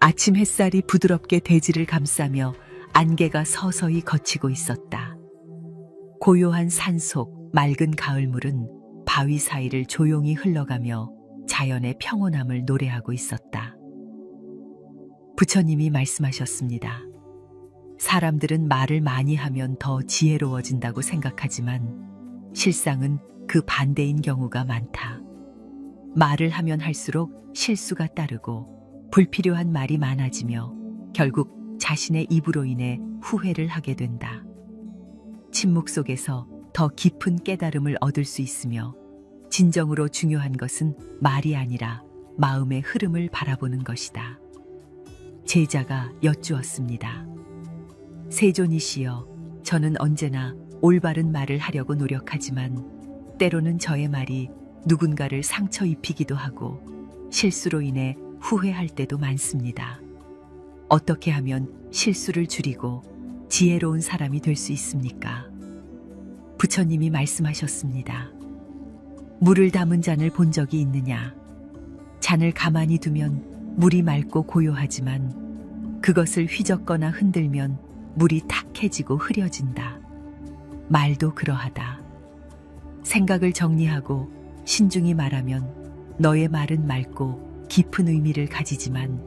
아침 햇살이 부드럽게 대지를 감싸며 안개가 서서히 걷히고 있었다. 고요한 산속 맑은 가을물은 바위 사이를 조용히 흘러가며 자연의 평온함을 노래하고 있었다. 부처님이 말씀하셨습니다. 사람들은 말을 많이 하면 더 지혜로워진다고 생각하지만 실상은 그 반대인 경우가 많다. 말을 하면 할수록 실수가 따르고 불필요한 말이 많아지며 결국 자신의 입으로 인해 후회를 하게 된다. 침묵 속에서 더 깊은 깨달음을 얻을 수 있으며 진정으로 중요한 것은 말이 아니라 마음의 흐름을 바라보는 것이다. 제자가 여쭈었습니다. 세존이시여, 저는 언제나 올바른 말을 하려고 노력하지만 때로는 저의 말이 누군가를 상처 입히기도 하고 실수로 인해 후회할 때도 많습니다. 어떻게 하면 실수를 줄이고 지혜로운 사람이 될 수 있습니까? 부처님이 말씀하셨습니다. 물을 담은 잔을 본 적이 있느냐? 잔을 가만히 두면 물이 맑고 고요하지만 그것을 휘젓거나 흔들면 물이 탁해지고 흐려진다. 말도 그러하다. 생각을 정리하고 신중히 말하면 너의 말은 맑고 깊은 의미를 가지지만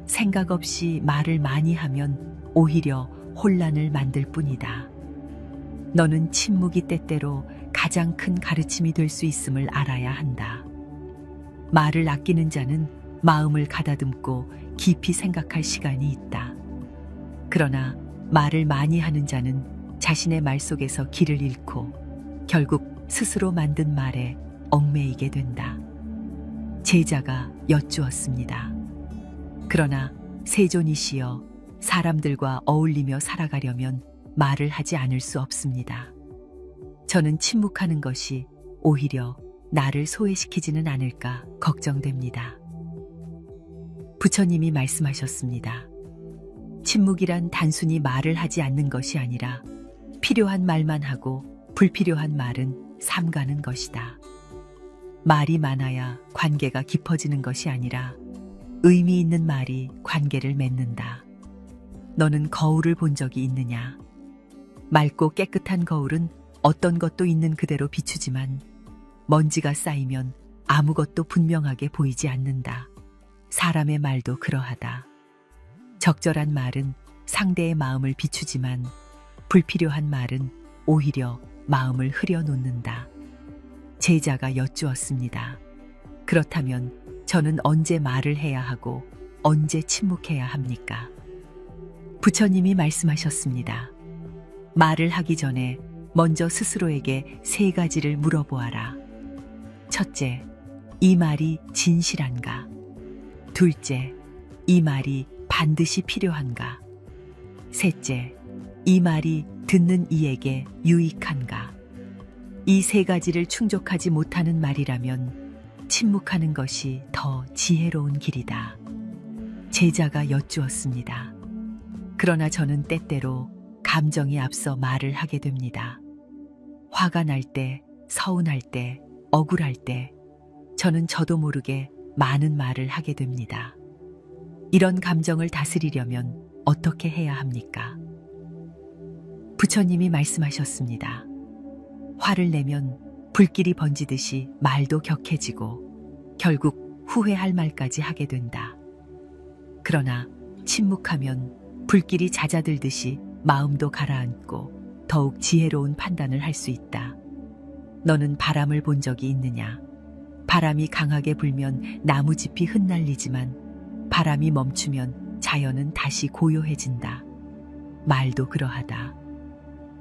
생각 없이 말을 많이 하면 오히려 혼란을 만들 뿐이다. 너는 침묵이 때때로 가장 큰 가르침이 될 수 있음을 알아야 한다. 말을 아끼는 자는 마음을 가다듬고 깊이 생각할 시간이 있다. 그러나 말을 많이 하는 자는 자신의 말 속에서 길을 잃고 결국 스스로 만든 말에 얽매이게 된다. 제자가 여쭈었습니다. 그러나 세존이시여, 사람들과 어울리며 살아가려면 말을 하지 않을 수 없습니다. 저는 침묵하는 것이 오히려 나를 소외시키지는 않을까 걱정됩니다. 부처님이 말씀하셨습니다. 침묵이란 단순히 말을 하지 않는 것이 아니라 필요한 말만 하고 불필요한 말은 삼가는 것이다. 말이 많아야 관계가 깊어지는 것이 아니라 의미 있는 말이 관계를 맺는다. 너는 거울을 본 적이 있느냐? 맑고 깨끗한 거울은 어떤 것도 있는 그대로 비추지만 먼지가 쌓이면 아무것도 분명하게 보이지 않는다. 사람의 말도 그러하다. 적절한 말은 상대의 마음을 비추지만 불필요한 말은 오히려 마음을 흐려놓는다. 제자가 여쭈었습니다. 그렇다면 저는 언제 말을 해야 하고 언제 침묵해야 합니까? 부처님이 말씀하셨습니다. 말을 하기 전에 먼저 스스로에게 3가지를 물어보아라. 첫째, 이 말이 진실한가? 둘째, 이 말이 반드시 필요한가? 셋째, 이 말이 듣는 이에게 유익한가? 이 3가지를 충족하지 못하는 말이라면 침묵하는 것이 더 지혜로운 길이다. 제자가 여쭈었습니다. 그러나 저는 때때로 감정이 앞서 말을 하게 됩니다. 화가 날 때, 서운할 때, 억울할 때 저는 저도 모르게 많은 말을 하게 됩니다. 이런 감정을 다스리려면 어떻게 해야 합니까? 부처님이 말씀하셨습니다. 화를 내면 불길이 번지듯이 말도 격해지고 결국 후회할 말까지 하게 된다. 그러나 침묵하면 불길이 잦아들듯이 마음도 가라앉고 더욱 지혜로운 판단을 할 수 있다. 너는 바람을 본 적이 있느냐? 바람이 강하게 불면 나무짚이 흩날리지만 바람이 멈추면 자연은 다시 고요해진다. 말도 그러하다.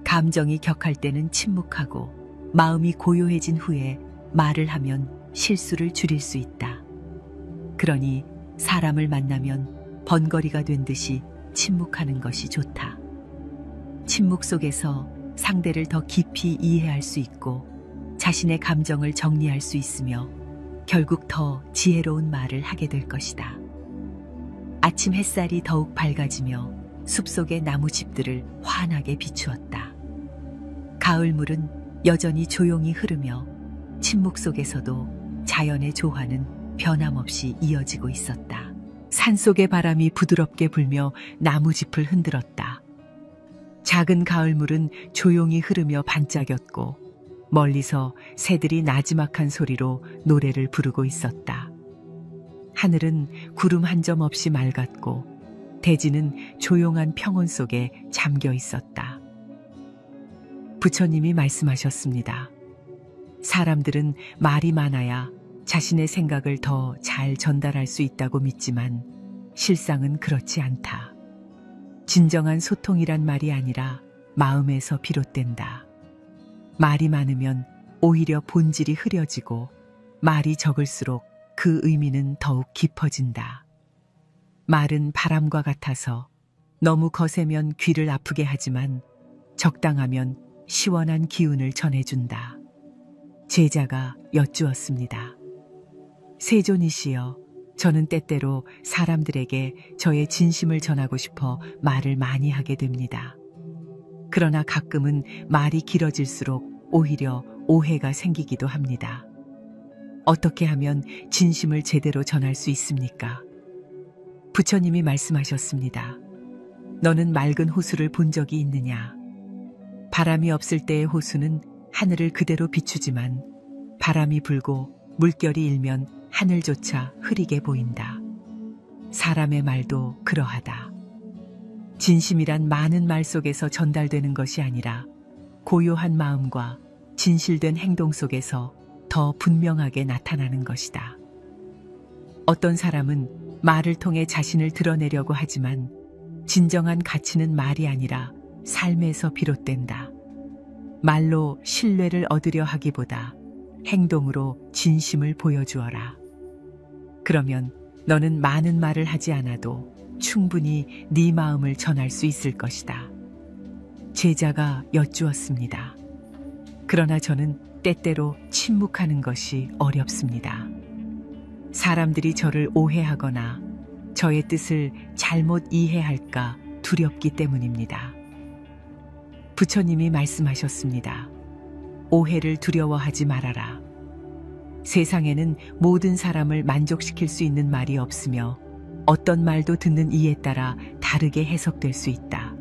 감정이 격할 때는 침묵하고 마음이 고요해진 후에 말을 하면 실수를 줄일 수 있다. 그러니 사람을 만나면 번거리가 된 듯이 침묵하는 것이 좋다. 침묵 속에서 상대를 더 깊이 이해할 수 있고 자신의 감정을 정리할 수 있으며 결국 더 지혜로운 말을 하게 될 것이다. 아침 햇살이 더욱 밝아지며 숲속의 나무집들을 환하게 비추었다. 가을물은 여전히 조용히 흐르며 침묵 속에서도 자연의 조화는 변함없이 이어지고 있었다. 산속의 바람이 부드럽게 불며 나무짚을 흔들었다. 작은 가을물은 조용히 흐르며 반짝였고 멀리서 새들이 나지막한 소리로 노래를 부르고 있었다. 하늘은 구름 한 점 없이 맑았고 대지는 조용한 평온 속에 잠겨 있었다. 부처님이 말씀하셨습니다. 사람들은 말이 많아야 자신의 생각을 더 잘 전달할 수 있다고 믿지만 실상은 그렇지 않다. 진정한 소통이란 말이 아니라 마음에서 비롯된다. 말이 많으면 오히려 본질이 흐려지고 말이 적을수록 그 의미는 더욱 깊어진다. 말은 바람과 같아서 너무 거세면 귀를 아프게 하지만 적당하면 시원한 기운을 전해준다. 제자가 여쭈었습니다. 세존이시여, 저는 때때로 사람들에게 저의 진심을 전하고 싶어 말을 많이 하게 됩니다. 그러나 가끔은 말이 길어질수록 오히려 오해가 생기기도 합니다. 어떻게 하면 진심을 제대로 전할 수 있습니까? 부처님이 말씀하셨습니다. 너는 맑은 호수를 본 적이 있느냐? 바람이 없을 때의 호수는 하늘을 그대로 비추지만 바람이 불고 물결이 일면 하늘조차 흐리게 보인다. 사람의 말도 그러하다. 진심이란 많은 말 속에서 전달되는 것이 아니라 고요한 마음과 진실된 행동 속에서 더 분명하게 나타나는 것이다. 어떤 사람은 말을 통해 자신을 드러내려고 하지만 진정한 가치는 말이 아니라 삶에서 비롯된다. 말로 신뢰를 얻으려 하기보다 행동으로 진심을 보여주어라. 그러면 너는 많은 말을 하지 않아도 충분히 네 마음을 전할 수 있을 것이다. 제자가 여쭈었습니다. 그러나 저는 때때로 침묵하는 것이 어렵습니다. 사람들이 저를 오해하거나 저의 뜻을 잘못 이해할까 두렵기 때문입니다. 부처님이 말씀하셨습니다. 오해를 두려워하지 말아라. 세상에는 모든 사람을 만족시킬 수 있는 말이 없으며 어떤 말도 듣는 이에 따라 다르게 해석될 수 있다.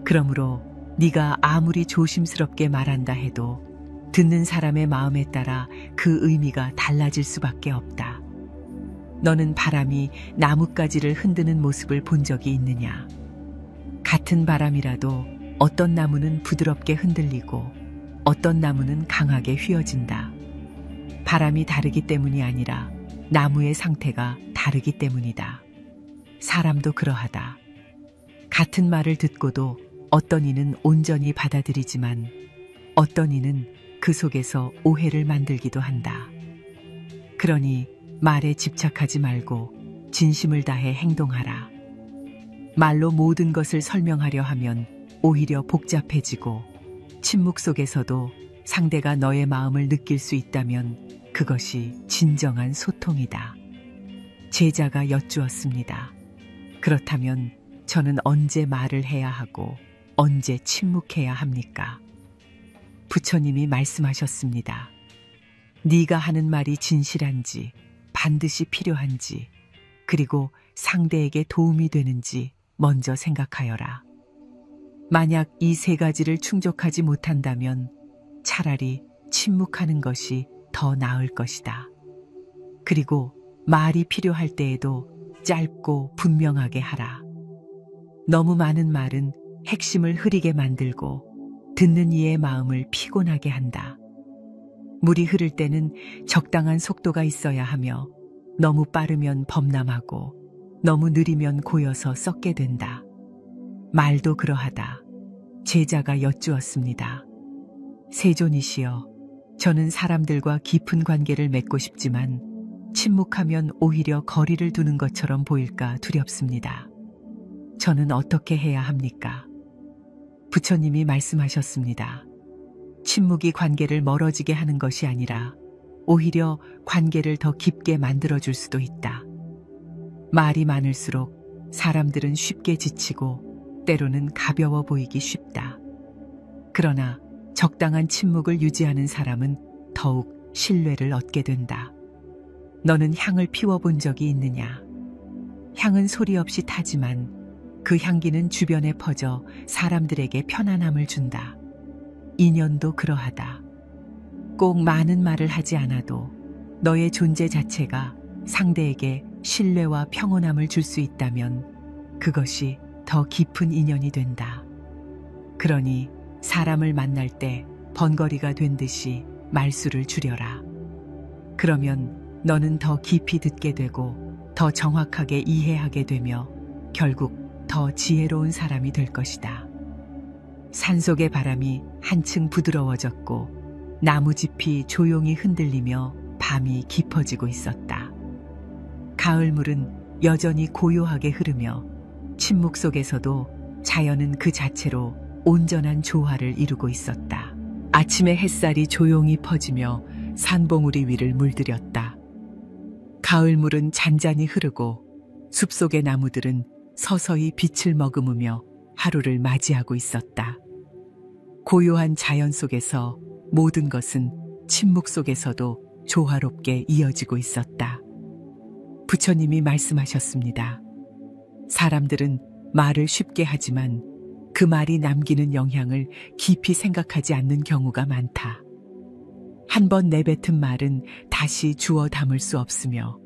그러므로 네가 아무리 조심스럽게 말한다 해도 듣는 사람의 마음에 따라 그 의미가 달라질 수밖에 없다. 너는 바람이 나뭇가지를 흔드는 모습을 본 적이 있느냐? 같은 바람이라도 어떤 나무는 부드럽게 흔들리고 어떤 나무는 강하게 휘어진다. 바람이 다르기 때문이 아니라 나무의 상태가 다르기 때문이다. 사람도 그러하다. 같은 말을 듣고도 어떤 이는 온전히 받아들이지만 어떤 이는 그 속에서 오해를 만들기도 한다. 그러니 말에 집착하지 말고 진심을 다해 행동하라. 말로 모든 것을 설명하려 하면 오히려 복잡해지고 침묵 속에서도 상대가 너의 마음을 느낄 수 있다면 그것이 진정한 소통이다. 제자가 여쭈었습니다. 그렇다면 저는 언제 말을 해야 하고 언제 침묵해야 합니까? 부처님이 말씀하셨습니다. 네가 하는 말이 진실한지, 반드시 필요한지, 그리고 상대에게 도움이 되는지 먼저 생각하여라. 만약 이 세 가지를 충족하지 못한다면 차라리 침묵하는 것이 더 나을 것이다. 그리고 말이 필요할 때에도 짧고 분명하게 하라. 너무 많은 말은 핵심을 흐리게 만들고 듣는 이의 마음을 피곤하게 한다. 물이 흐를 때는 적당한 속도가 있어야 하며 너무 빠르면 범람하고 너무 느리면 고여서 썩게 된다. 말도 그러하다. 제자가 여쭈었습니다. 세존이시여, 저는 사람들과 깊은 관계를 맺고 싶지만 침묵하면 오히려 거리를 두는 것처럼 보일까 두렵습니다. 저는 어떻게 해야 합니까? 부처님이 말씀하셨습니다. 침묵이 관계를 멀어지게 하는 것이 아니라 오히려 관계를 더 깊게 만들어줄 수도 있다. 말이 많을수록 사람들은 쉽게 지치고 때로는 가벼워 보이기 쉽다. 그러나 적당한 침묵을 유지하는 사람은 더욱 신뢰를 얻게 된다. 너는 향을 피워본 적이 있느냐? 향은 소리 없이 타지만 그 향기는 주변에 퍼져 사람들에게 편안함을 준다. 인연도 그러하다. 꼭 많은 말을 하지 않아도 너의 존재 자체가 상대에게 신뢰와 평온함을 줄 수 있다면 그것이 더 깊은 인연이 된다. 그러니 사람을 만날 때 번거리가 된 듯이 말수를 줄여라. 그러면 너는 더 깊이 듣게 되고 더 정확하게 이해하게 되며 결국 더 지혜로운 사람이 될 것이다. 산속의 바람이 한층 부드러워졌고 나무짚이 조용히 흔들리며 밤이 깊어지고 있었다. 가을물은 여전히 고요하게 흐르며 침묵 속에서도 자연은 그 자체로 온전한 조화를 이루고 있었다. 아침의 햇살이 조용히 퍼지며 산봉우리 위를 물들였다. 가을물은 잔잔히 흐르고 숲속의 나무들은 서서히 빛을 머금으며 하루를 맞이하고 있었다. 고요한 자연 속에서 모든 것은 침묵 속에서도 조화롭게 이어지고 있었다. 부처님이 말씀하셨습니다. 사람들은 말을 쉽게 하지만 그 말이 남기는 영향을 깊이 생각하지 않는 경우가 많다. 한 번 내뱉은 말은 다시 주워 담을 수 없으며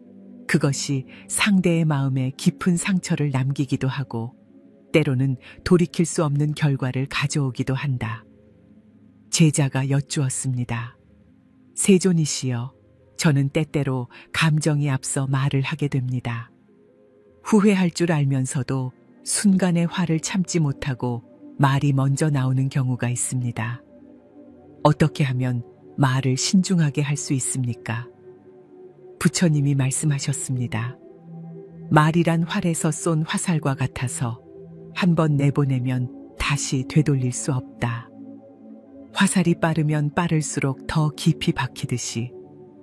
그것이 상대의 마음에 깊은 상처를 남기기도 하고 때로는 돌이킬 수 없는 결과를 가져오기도 한다. 제자가 여쭈었습니다. 세존이시여, 저는 때때로 감정이 앞서 말을 하게 됩니다. 후회할 줄 알면서도 순간의 화를 참지 못하고 말이 먼저 나오는 경우가 있습니다. 어떻게 하면 말을 신중하게 할 수 있습니까? 부처님이 말씀하셨습니다. 말이란 활에서 쏜 화살과 같아서 한 번 내보내면 다시 되돌릴 수 없다. 화살이 빠르면 빠를수록 더 깊이 박히듯이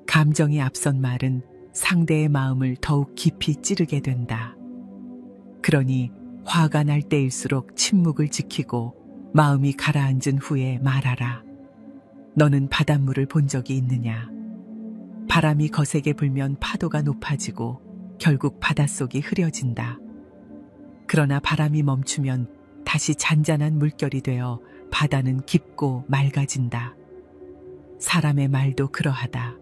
감정이 앞선 말은 상대의 마음을 더욱 깊이 찌르게 된다. 그러니 화가 날 때일수록 침묵을 지키고 마음이 가라앉은 후에 말하라. 너는 바닷물을 본 적이 있느냐? 바람이 거세게 불면 파도가 높아지고 결국 바닷속이 흐려진다. 그러나 바람이 멈추면 다시 잔잔한 물결이 되어 바다는 깊고 맑아진다. 사람의 말도 그러하다.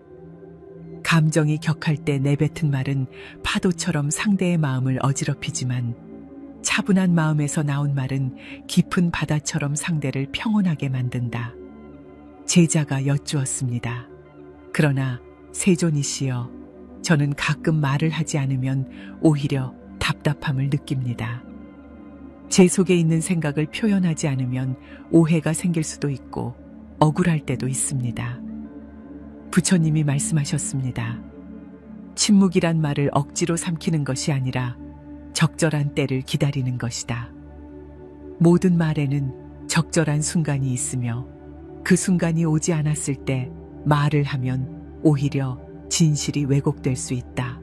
감정이 격할 때 내뱉은 말은 파도처럼 상대의 마음을 어지럽히지만 차분한 마음에서 나온 말은 깊은 바다처럼 상대를 평온하게 만든다. 제자가 여쭈었습니다. 그러나 세존이시여, 저는 가끔 말을 하지 않으면 오히려 답답함을 느낍니다. 제 속에 있는 생각을 표현하지 않으면 오해가 생길 수도 있고 억울할 때도 있습니다. 부처님이 말씀하셨습니다. 침묵이란 말을 억지로 삼키는 것이 아니라 적절한 때를 기다리는 것이다. 모든 말에는 적절한 순간이 있으며 그 순간이 오지 않았을 때 말을 하면 오히려 진실이 왜곡될 수 있다.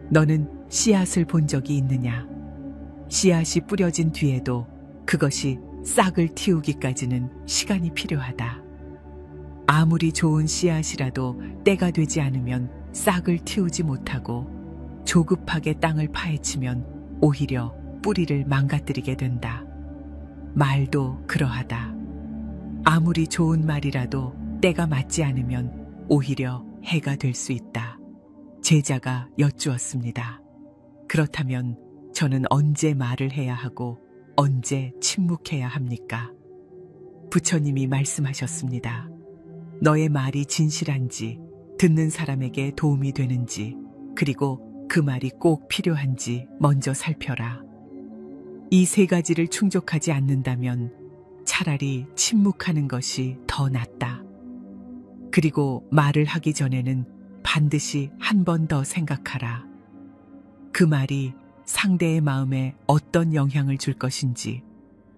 너는 씨앗을 본 적이 있느냐? 씨앗이 뿌려진 뒤에도 그것이 싹을 틔우기까지는 시간이 필요하다. 아무리 좋은 씨앗이라도 때가 되지 않으면 싹을 틔우지 못하고 조급하게 땅을 파헤치면 오히려 뿌리를 망가뜨리게 된다. 말도 그러하다. 아무리 좋은 말이라도 때가 맞지 않으면 오히려 해가 될 수 있다. 제자가 여쭈었습니다. 그렇다면 저는 언제 말을 해야 하고 언제 침묵해야 합니까? 부처님이 말씀하셨습니다. 너의 말이 진실한지, 듣는 사람에게 도움이 되는지, 그리고 그 말이 꼭 필요한지 먼저 살펴라. 이 세 가지를 충족하지 않는다면 차라리 침묵하는 것이 더 낫다. 그리고 말을 하기 전에는 반드시 한 번 더 생각하라. 그 말이 상대의 마음에 어떤 영향을 줄 것인지,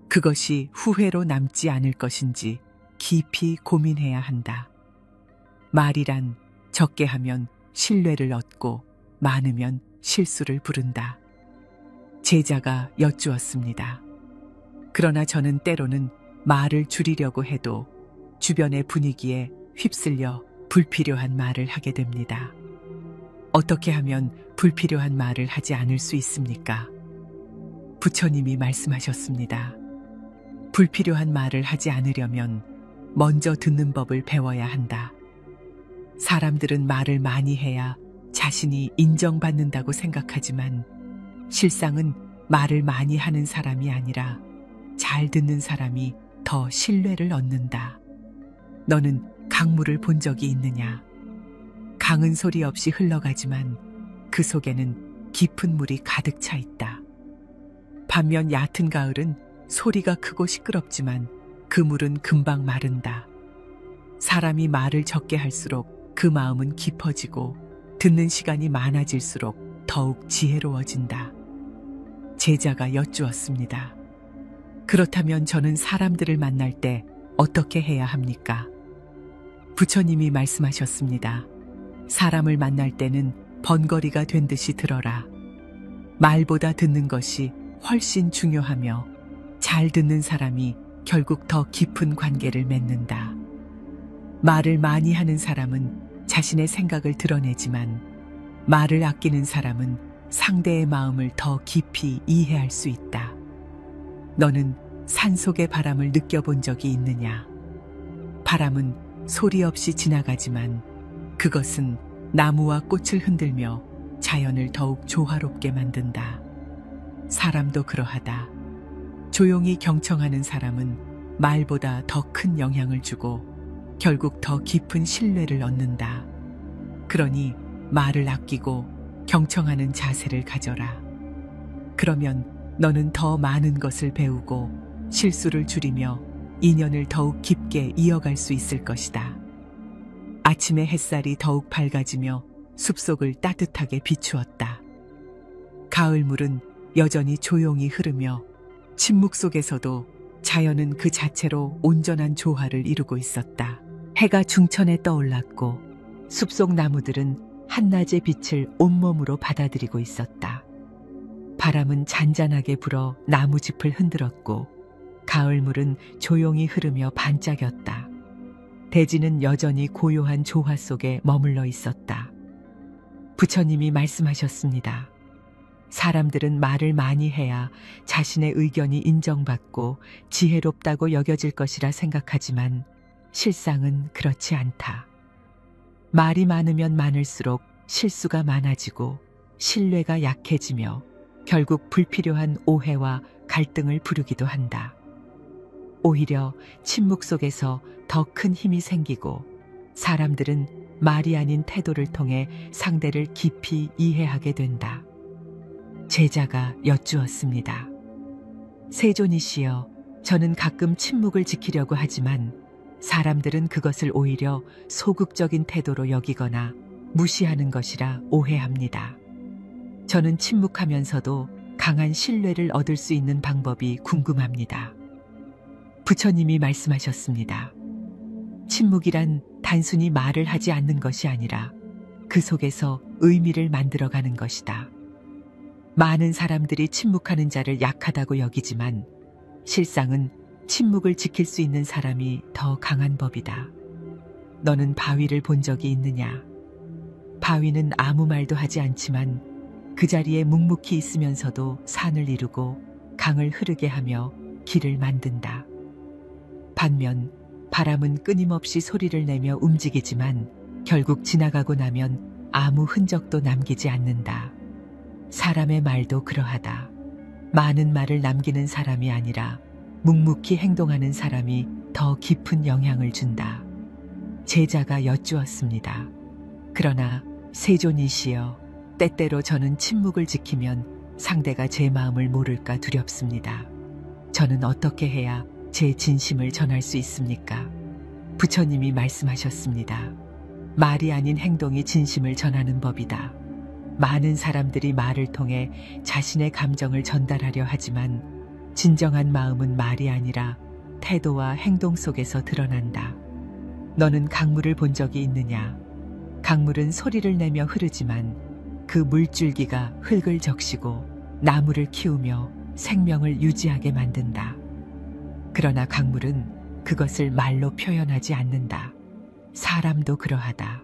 그것이 후회로 남지 않을 것인지 깊이 고민해야 한다. 말이란 적게 하면 신뢰를 얻고 많으면 실수를 부른다. 제자가 여쭈었습니다. 그러나 저는 때로는 말을 줄이려고 해도 주변의 분위기에 휩쓸려 불필요한 말을 하게 됩니다. 어떻게 하면 불필요한 말을 하지 않을 수 있습니까? 부처님이 말씀하셨습니다. 불필요한 말을 하지 않으려면 먼저 듣는 법을 배워야 한다. 사람들은 말을 많이 해야 자신이 인정받는다고 생각하지만 실상은 말을 많이 하는 사람이 아니라 잘 듣는 사람이 더 신뢰를 얻는다. 너는 강물을 본 적이 있느냐? 강은 소리 없이 흘러가지만 그 속에는 깊은 물이 가득 차 있다. 반면 얕은 가을은 소리가 크고 시끄럽지만 그 물은 금방 마른다. 사람이 말을 적게 할수록 그 마음은 깊어지고 듣는 시간이 많아질수록 더욱 지혜로워진다. 제자가 여쭈었습니다. 그렇다면 저는 사람들을 만날 때 어떻게 해야 합니까? 부처님이 말씀하셨습니다. 사람을 만날 때는 번거리가 된 듯이 들어라. 말보다 듣는 것이 훨씬 중요하며 잘 듣는 사람이 결국 더 깊은 관계를 맺는다. 말을 많이 하는 사람은 자신의 생각을 드러내지만 말을 아끼는 사람은 상대의 마음을 더 깊이 이해할 수 있다. 너는 산속의 바람을 느껴본 적이 있느냐? 바람은 소리 없이 지나가지만 그것은 나무와 꽃을 흔들며 자연을 더욱 조화롭게 만든다. 사람도 그러하다. 조용히 경청하는 사람은 말보다 더 큰 영향을 주고 결국 더 깊은 신뢰를 얻는다. 그러니 말을 아끼고 경청하는 자세를 가져라. 그러면 너는 더 많은 것을 배우고 실수를 줄이며 인연을 더욱 깊게 이어갈 수 있을 것이다. 아침의 햇살이 더욱 밝아지며 숲속을 따뜻하게 비추었다. 가을물은 여전히 조용히 흐르며 침묵 속에서도 자연은 그 자체로 온전한 조화를 이루고 있었다. 해가 중천에 떠올랐고 숲속 나무들은 한낮의 빛을 온몸으로 받아들이고 있었다. 바람은 잔잔하게 불어 나무짚을 흔들었고 가을물은 조용히 흐르며 반짝였다. 대지는 여전히 고요한 조화 속에 머물러 있었다. 부처님이 말씀하셨습니다. 사람들은 말을 많이 해야 자신의 의견이 인정받고 지혜롭다고 여겨질 것이라 생각하지만 실상은 그렇지 않다. 말이 많으면 많을수록 실수가 많아지고 신뢰가 약해지며 결국 불필요한 오해와 갈등을 부르기도 한다. 오히려 침묵 속에서 더 큰 힘이 생기고 사람들은 말이 아닌 태도를 통해 상대를 깊이 이해하게 된다. 제자가 여쭈었습니다. 세존이시여, 저는 가끔 침묵을 지키려고 하지만 사람들은 그것을 오히려 소극적인 태도로 여기거나 무시하는 것이라 오해합니다. 저는 침묵하면서도 강한 신뢰를 얻을 수 있는 방법이 궁금합니다. 부처님이 말씀하셨습니다. 침묵이란 단순히 말을 하지 않는 것이 아니라 그 속에서 의미를 만들어가는 것이다. 많은 사람들이 침묵하는 자를 약하다고 여기지만 실상은 침묵을 지킬 수 있는 사람이 더 강한 법이다. 너는 바위를 본 적이 있느냐? 바위는 아무 말도 하지 않지만 그 자리에 묵묵히 있으면서도 산을 이루고 강을 흐르게 하며 길을 만든다. 반면 바람은 끊임없이 소리를 내며 움직이지만 결국 지나가고 나면 아무 흔적도 남기지 않는다. 사람의 말도 그러하다. 많은 말을 남기는 사람이 아니라 묵묵히 행동하는 사람이 더 깊은 영향을 준다. 제자가 여쭈었습니다. 그러나 세존이시여, 때때로 저는 침묵을 지키면 상대가 제 마음을 모를까 두렵습니다. 저는 어떻게 해야 제 진심을 전할 수 있습니까? 부처님이 말씀하셨습니다. 말이 아닌 행동이 진심을 전하는 법이다. 많은 사람들이 말을 통해 자신의 감정을 전달하려 하지만 진정한 마음은 말이 아니라 태도와 행동 속에서 드러난다. 너는 강물을 본 적이 있느냐? 강물은 소리를 내며 흐르지만 그 물줄기가 흙을 적시고 나무를 키우며 생명을 유지하게 만든다. 그러나 강물은 그것을 말로 표현하지 않는다. 사람도 그러하다.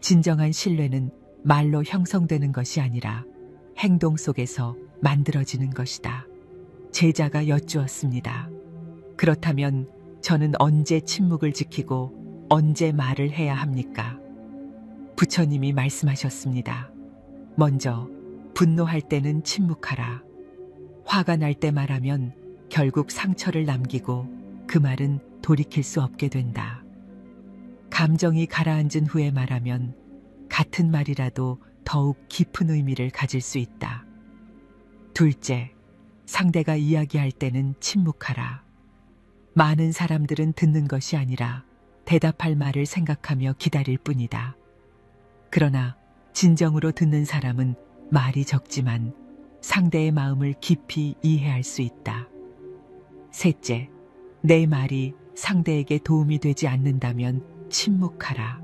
진정한 신뢰는 말로 형성되는 것이 아니라 행동 속에서 만들어지는 것이다. 제자가 여쭈었습니다. 그렇다면 저는 언제 침묵을 지키고 언제 말을 해야 합니까? 부처님이 말씀하셨습니다. 먼저 분노할 때는 침묵하라. 화가 날 때 말하면 결국 상처를 남기고 그 말은 돌이킬 수 없게 된다. 감정이 가라앉은 후에 말하면 같은 말이라도 더욱 깊은 의미를 가질 수 있다. 둘째, 상대가 이야기할 때는 침묵하라. 많은 사람들은 듣는 것이 아니라 대답할 말을 생각하며 기다릴 뿐이다. 그러나 진정으로 듣는 사람은 말이 적지만 상대의 마음을 깊이 이해할 수 있다. 셋째, 내 말이 상대에게 도움이 되지 않는다면 침묵하라.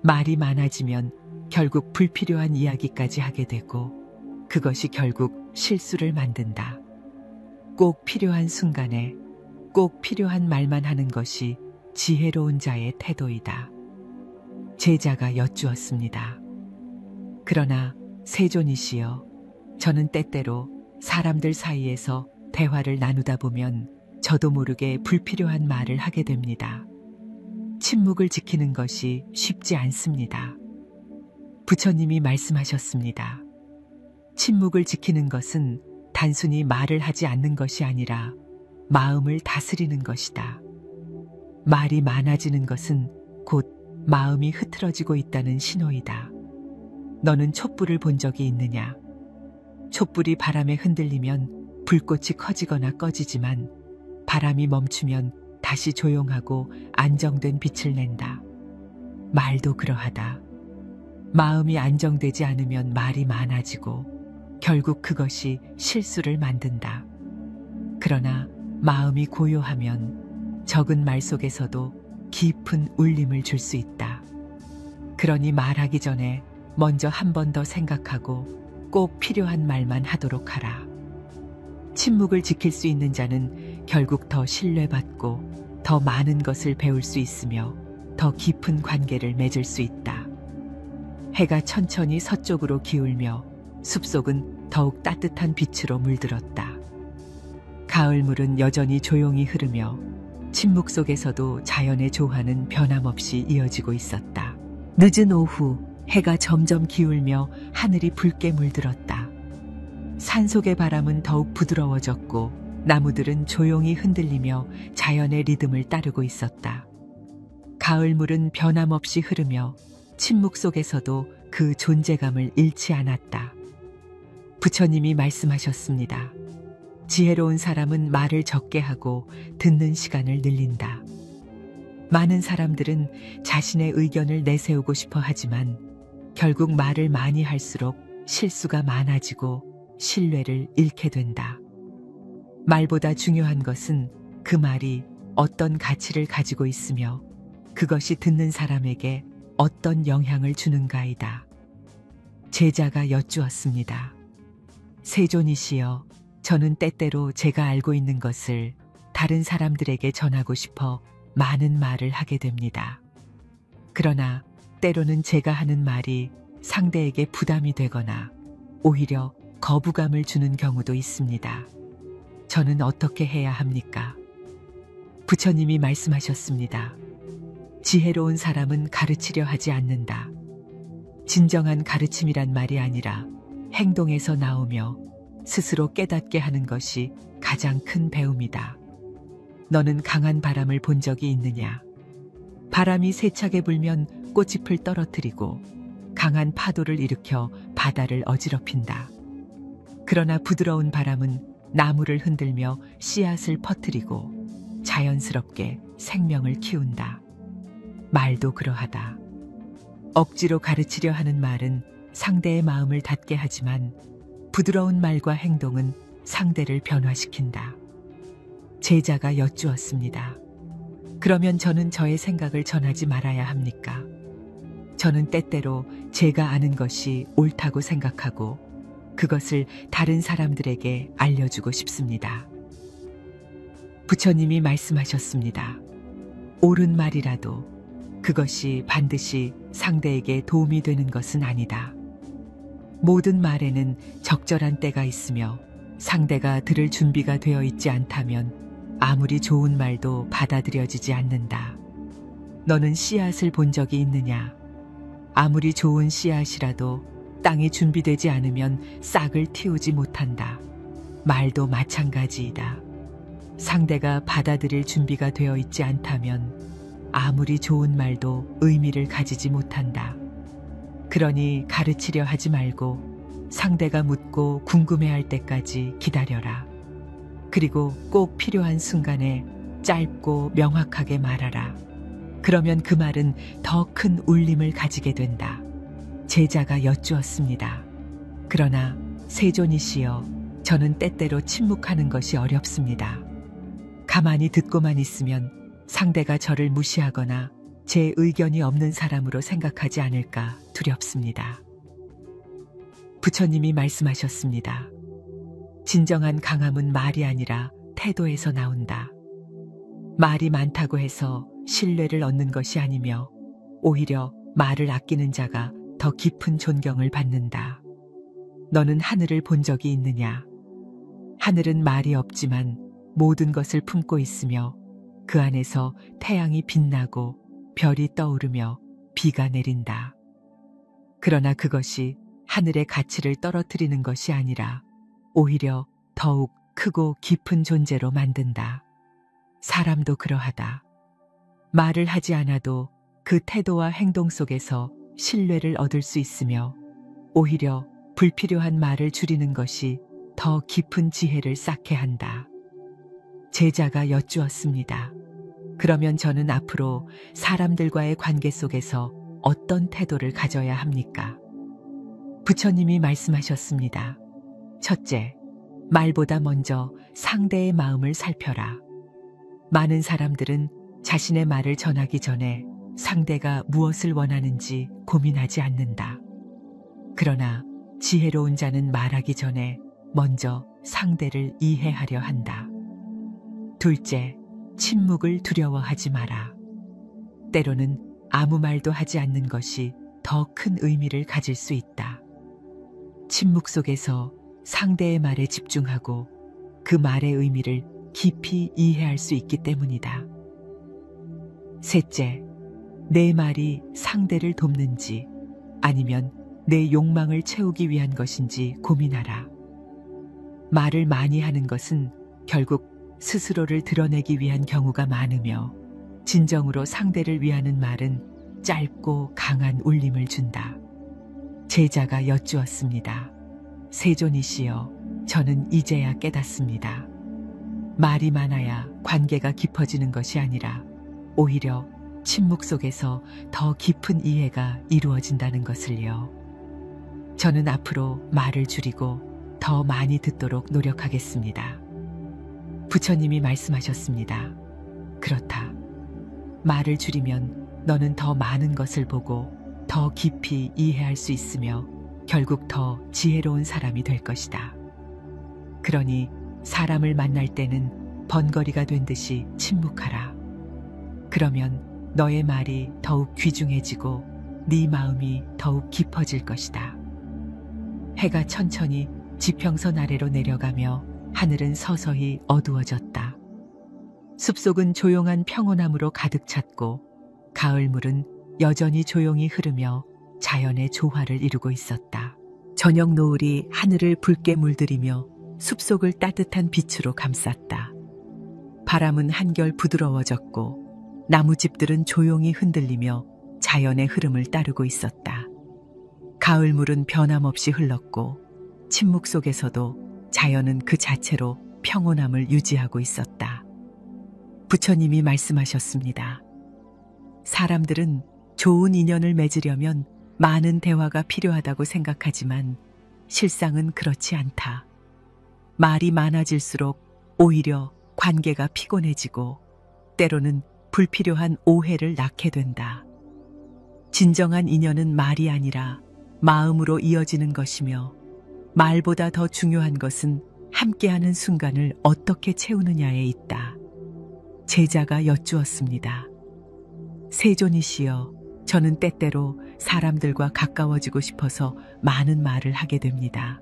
말이 많아지면 결국 불필요한 이야기까지 하게 되고 그것이 결국 실수를 만든다. 꼭 필요한 순간에 꼭 필요한 말만 하는 것이 지혜로운 자의 태도이다. 제자가 여쭈었습니다. 그러나 세존이시여, 저는 때때로 사람들 사이에서 대화를 나누다 보면 저도 모르게 불필요한 말을 하게 됩니다. 침묵을 지키는 것이 쉽지 않습니다. 부처님이 말씀하셨습니다. 침묵을 지키는 것은 단순히 말을 하지 않는 것이 아니라 마음을 다스리는 것이다. 말이 많아지는 것은 곧 마음이 흐트러지고 있다는 신호이다. 너는 촛불을 본 적이 있느냐? 촛불이 바람에 흔들리면 불꽃이 커지거나 꺼지지만 바람이 멈추면 다시 조용하고 안정된 빛을 낸다. 말도 그러하다. 마음이 안정되지 않으면 말이 많아지고 결국 그것이 실수를 만든다. 그러나 마음이 고요하면 적은 말 속에서도 깊은 울림을 줄 수 있다. 그러니 말하기 전에 먼저 한 번 더 생각하고 꼭 필요한 말만 하도록 하라. 침묵을 지킬 수 있는 자는 결국 더 신뢰받고 더 많은 것을 배울 수 있으며 더 깊은 관계를 맺을 수 있다. 해가 천천히 서쪽으로 기울며 숲속은 더욱 따뜻한 빛으로 물들었다. 가을물은 여전히 조용히 흐르며 침묵 속에서도 자연의 조화는 변함없이 이어지고 있었다. 늦은 오후 해가 점점 기울며 하늘이 붉게 물들었다. 산속의 바람은 더욱 부드러워졌고 나무들은 조용히 흔들리며 자연의 리듬을 따르고 있었다. 가을물은 변함없이 흐르며 침묵 속에서도 그 존재감을 잃지 않았다. 부처님이 말씀하셨습니다. 지혜로운 사람은 말을 적게 하고 듣는 시간을 늘린다. 많은 사람들은 자신의 의견을 내세우고 싶어 하지만 결국 말을 많이 할수록 실수가 많아지고 신뢰를 잃게 된다. 말보다 중요한 것은 그 말이 어떤 가치를 가지고 있으며 그것이 듣는 사람에게 어떤 영향을 주는가이다. 제자가 여쭈었습니다. 세존이시여, 저는 때때로 제가 알고 있는 것을 다른 사람들에게 전하고 싶어 많은 말을 하게 됩니다. 그러나 때로는 제가 하는 말이 상대에게 부담이 되거나 오히려 거부감을 주는 경우도 있습니다. 저는 어떻게 해야 합니까? 부처님이 말씀하셨습니다. 지혜로운 사람은 가르치려 하지 않는다. 진정한 가르침이란 말이 아니라 행동에서 나오며 스스로 깨닫게 하는 것이 가장 큰 배움이다. 너는 강한 바람을 본 적이 있느냐? 바람이 세차게 불면 꽃잎을 떨어뜨리고 강한 파도를 일으켜 바다를 어지럽힌다. 그러나 부드러운 바람은 나무를 흔들며 씨앗을 퍼뜨리고 자연스럽게 생명을 키운다. 말도 그러하다. 억지로 가르치려 하는 말은 상대의 마음을 닫게 하지만 부드러운 말과 행동은 상대를 변화시킨다. 제자가 여쭈었습니다. 그러면 저는 저의 생각을 전하지 말아야 합니까? 저는 때때로 제가 아는 것이 옳다고 생각하고 그것을 다른 사람들에게 알려주고 싶습니다. 부처님이 말씀하셨습니다. 옳은 말이라도 그것이 반드시 상대에게 도움이 되는 것은 아니다. 모든 말에는 적절한 때가 있으며 상대가 들을 준비가 되어 있지 않다면 아무리 좋은 말도 받아들여지지 않는다. 너는 씨앗을 본 적이 있느냐? 아무리 좋은 씨앗이라도 땅이 준비되지 않으면 싹을 틔우지 못한다. 말도 마찬가지이다. 상대가 받아들일 준비가 되어 있지 않다면 아무리 좋은 말도 의미를 가지지 못한다. 그러니 가르치려 하지 말고 상대가 묻고 궁금해할 때까지 기다려라. 그리고 꼭 필요한 순간에 짧고 명확하게 말하라. 그러면 그 말은 더 큰 울림을 가지게 된다. 제자가 여쭈었습니다. 그러나 세존이시여, 저는 때때로 침묵하는 것이 어렵습니다. 가만히 듣고만 있으면 상대가 저를 무시하거나 제 의견이 없는 사람으로 생각하지 않을까 두렵습니다. 부처님이 말씀하셨습니다. 진정한 강함은 말이 아니라 태도에서 나온다. 말이 많다고 해서 신뢰를 얻는 것이 아니며 오히려 말을 아끼는 자가 더 깊은 존경을 받는다. 너는 하늘을 본 적이 있느냐? 하늘은 말이 없지만 모든 것을 품고 있으며 그 안에서 태양이 빛나고 별이 떠오르며 비가 내린다. 그러나 그것이 하늘의 가치를 떨어뜨리는 것이 아니라 오히려 더욱 크고 깊은 존재로 만든다. 사람도 그러하다. 말을 하지 않아도 그 태도와 행동 속에서 신뢰를 얻을 수 있으며 오히려 불필요한 말을 줄이는 것이 더 깊은 지혜를 쌓게 한다. 제자가 여쭈었습니다. 그러면 저는 앞으로 사람들과의 관계 속에서 어떤 태도를 가져야 합니까? 부처님이 말씀하셨습니다. 첫째, 말보다 먼저 상대의 마음을 살펴라. 많은 사람들은 자신의 말을 전하기 전에 상대가 무엇을 원하는지 고민하지 않는다. 그러나 지혜로운 자는 말하기 전에 먼저 상대를 이해하려 한다. 둘째, 침묵을 두려워하지 마라. 때로는 아무 말도 하지 않는 것이 더 큰 의미를 가질 수 있다. 침묵 속에서 상대의 말에 집중하고 그 말의 의미를 깊이 이해할 수 있기 때문이다. 셋째, 내 말이 상대를 돕는지 아니면 내 욕망을 채우기 위한 것인지 고민하라. 말을 많이 하는 것은 결국 스스로를 드러내기 위한 경우가 많으며 진정으로 상대를 위하는 말은 짧고 강한 울림을 준다. 제자가 여쭈었습니다. 세존이시여, 저는 이제야 깨닫습니다. 말이 많아야 관계가 깊어지는 것이 아니라 오히려 침묵 속에서 더 깊은 이해가 이루어진다는 것을요. 저는 앞으로 말을 줄이고 더 많이 듣도록 노력하겠습니다. 부처님이 말씀하셨습니다. 그렇다. 말을 줄이면 너는 더 많은 것을 보고 더 깊이 이해할 수 있으며 결국 더 지혜로운 사람이 될 것이다. 그러니 사람을 만날 때는 번거리가 된 듯이 침묵하라. 그러면 너의 말이 더욱 귀중해지고 네 마음이 더욱 깊어질 것이다. 해가 천천히 지평선 아래로 내려가며 하늘은 서서히 어두워졌다. 숲속은 조용한 평온함으로 가득 찼고 가을물은 여전히 조용히 흐르며 자연의 조화를 이루고 있었다. 저녁 노을이 하늘을 붉게 물들이며 숲속을 따뜻한 빛으로 감쌌다. 바람은 한결 부드러워졌고 나무집들은 조용히 흔들리며 자연의 흐름을 따르고 있었다. 가을물은 변함없이 흘렀고 침묵 속에서도 자연은 그 자체로 평온함을 유지하고 있었다. 부처님이 말씀하셨습니다. 사람들은 좋은 인연을 맺으려면 많은 대화가 필요하다고 생각하지만 실상은 그렇지 않다. 말이 많아질수록 오히려 관계가 피곤해지고 때로는 불필요한 오해를 낳게 된다. 진정한 인연은 말이 아니라 마음으로 이어지는 것이며 말보다 더 중요한 것은 함께하는 순간을 어떻게 채우느냐에 있다. 제자가 여쭈었습니다. 세존이시여, 저는 때때로 사람들과 가까워지고 싶어서 많은 말을 하게 됩니다.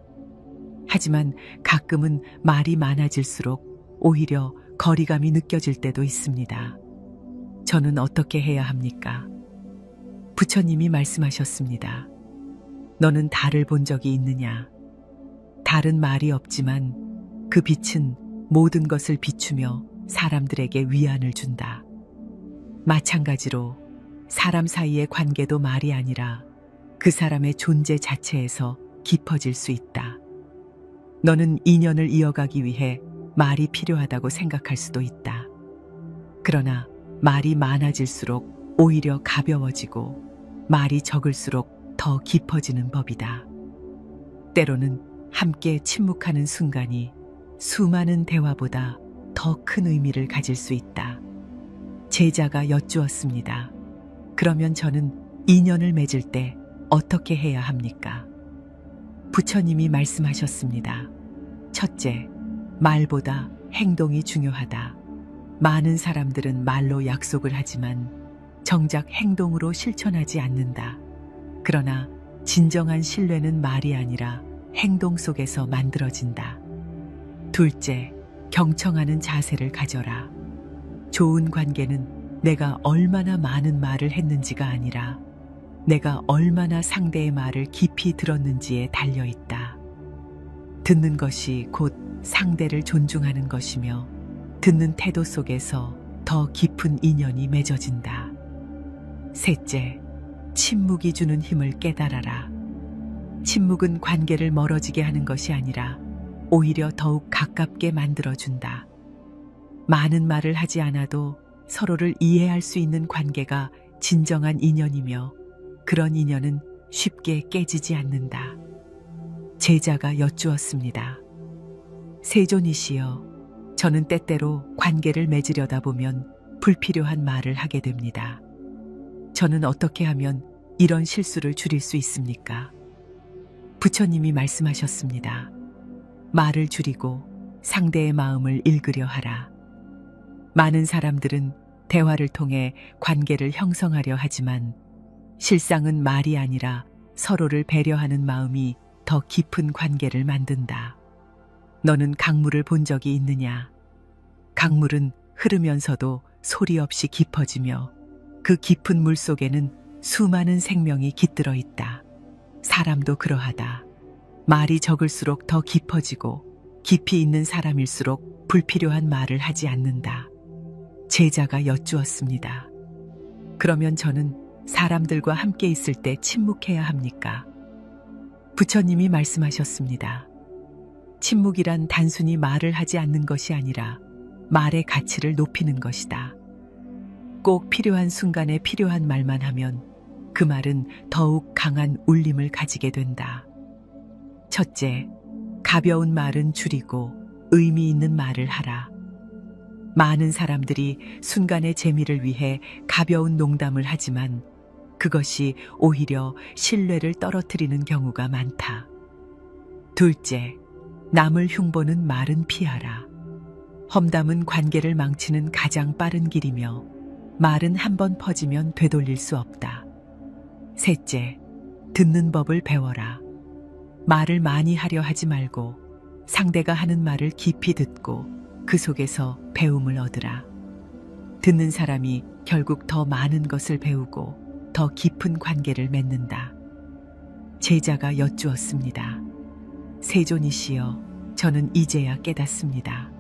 하지만 가끔은 말이 많아질수록 오히려 거리감이 느껴질 때도 있습니다. 저는 어떻게 해야 합니까? 부처님이 말씀하셨습니다. 너는 달을 본 적이 있느냐? 달은 말이 없지만 그 빛은 모든 것을 비추며 사람들에게 위안을 준다. 마찬가지로 사람 사이의 관계도 말이 아니라 그 사람의 존재 자체에서 깊어질 수 있다. 너는 인연을 이어가기 위해 말이 필요하다고 생각할 수도 있다. 그러나 말이 많아질수록 오히려 가벼워지고 말이 적을수록 더 깊어지는 법이다. 때로는 함께 침묵하는 순간이 수많은 대화보다 더 큰 의미를 가질 수 있다. 제자가 여쭈었습니다. 그러면 저는 인연을 맺을 때 어떻게 해야 합니까? 부처님이 말씀하셨습니다. 첫째, 말보다 행동이 중요하다. 많은 사람들은 말로 약속을 하지만 정작 행동으로 실천하지 않는다. 그러나 진정한 신뢰는 말이 아니라 행동 속에서 만들어진다. 둘째, 경청하는 자세를 가져라. 좋은 관계는 내가 얼마나 많은 말을 했는지가 아니라 내가 얼마나 상대의 말을 깊이 들었는지에 달려 있다. 듣는 것이 곧 상대를 존중하는 것이며 듣는 태도 속에서 더 깊은 인연이 맺어진다. 셋째, 침묵이 주는 힘을 깨달아라. 침묵은 관계를 멀어지게 하는 것이 아니라 오히려 더욱 가깝게 만들어준다. 많은 말을 하지 않아도 서로를 이해할 수 있는 관계가 진정한 인연이며 그런 인연은 쉽게 깨지지 않는다. 제자가 여쭈었습니다. 세존이시여, 저는 때때로 관계를 맺으려다 보면 불필요한 말을 하게 됩니다. 저는 어떻게 하면 이런 실수를 줄일 수 있습니까? 부처님이 말씀하셨습니다. 말을 줄이고 상대의 마음을 읽으려 하라. 많은 사람들은 대화를 통해 관계를 형성하려 하지만 실상은 말이 아니라 서로를 배려하는 마음이 더 깊은 관계를 만든다. 너는 강물을 본 적이 있느냐? 강물은 흐르면서도 소리 없이 깊어지며 그 깊은 물 속에는 수많은 생명이 깃들어 있다. 사람도 그러하다. 말이 적을수록 더 깊어지고 깊이 있는 사람일수록 불필요한 말을 하지 않는다. 제자가 여쭈었습니다. 그러면 저는 사람들과 함께 있을 때 침묵해야 합니까? 부처님이 말씀하셨습니다. 침묵이란 단순히 말을 하지 않는 것이 아니라 말의 가치를 높이는 것이다. 꼭 필요한 순간에 필요한 말만 하면 그 말은 더욱 강한 울림을 가지게 된다. 첫째, 가벼운 말은 줄이고 의미 있는 말을 하라. 많은 사람들이 순간의 재미를 위해 가벼운 농담을 하지만 그것이 오히려 신뢰를 떨어뜨리는 경우가 많다. 둘째, 남을 흉보는 말은 피하라. 험담은 관계를 망치는 가장 빠른 길이며 말은 한번 퍼지면 되돌릴 수 없다. 셋째, 듣는 법을 배워라. 말을 많이 하려 하지 말고 상대가 하는 말을 깊이 듣고 그 속에서 배움을 얻으라. 듣는 사람이 결국 더 많은 것을 배우고 더 깊은 관계를 맺는다. 제자가 여쭈었습니다. 세존이시여, 저는 이제야 깨닫습니다.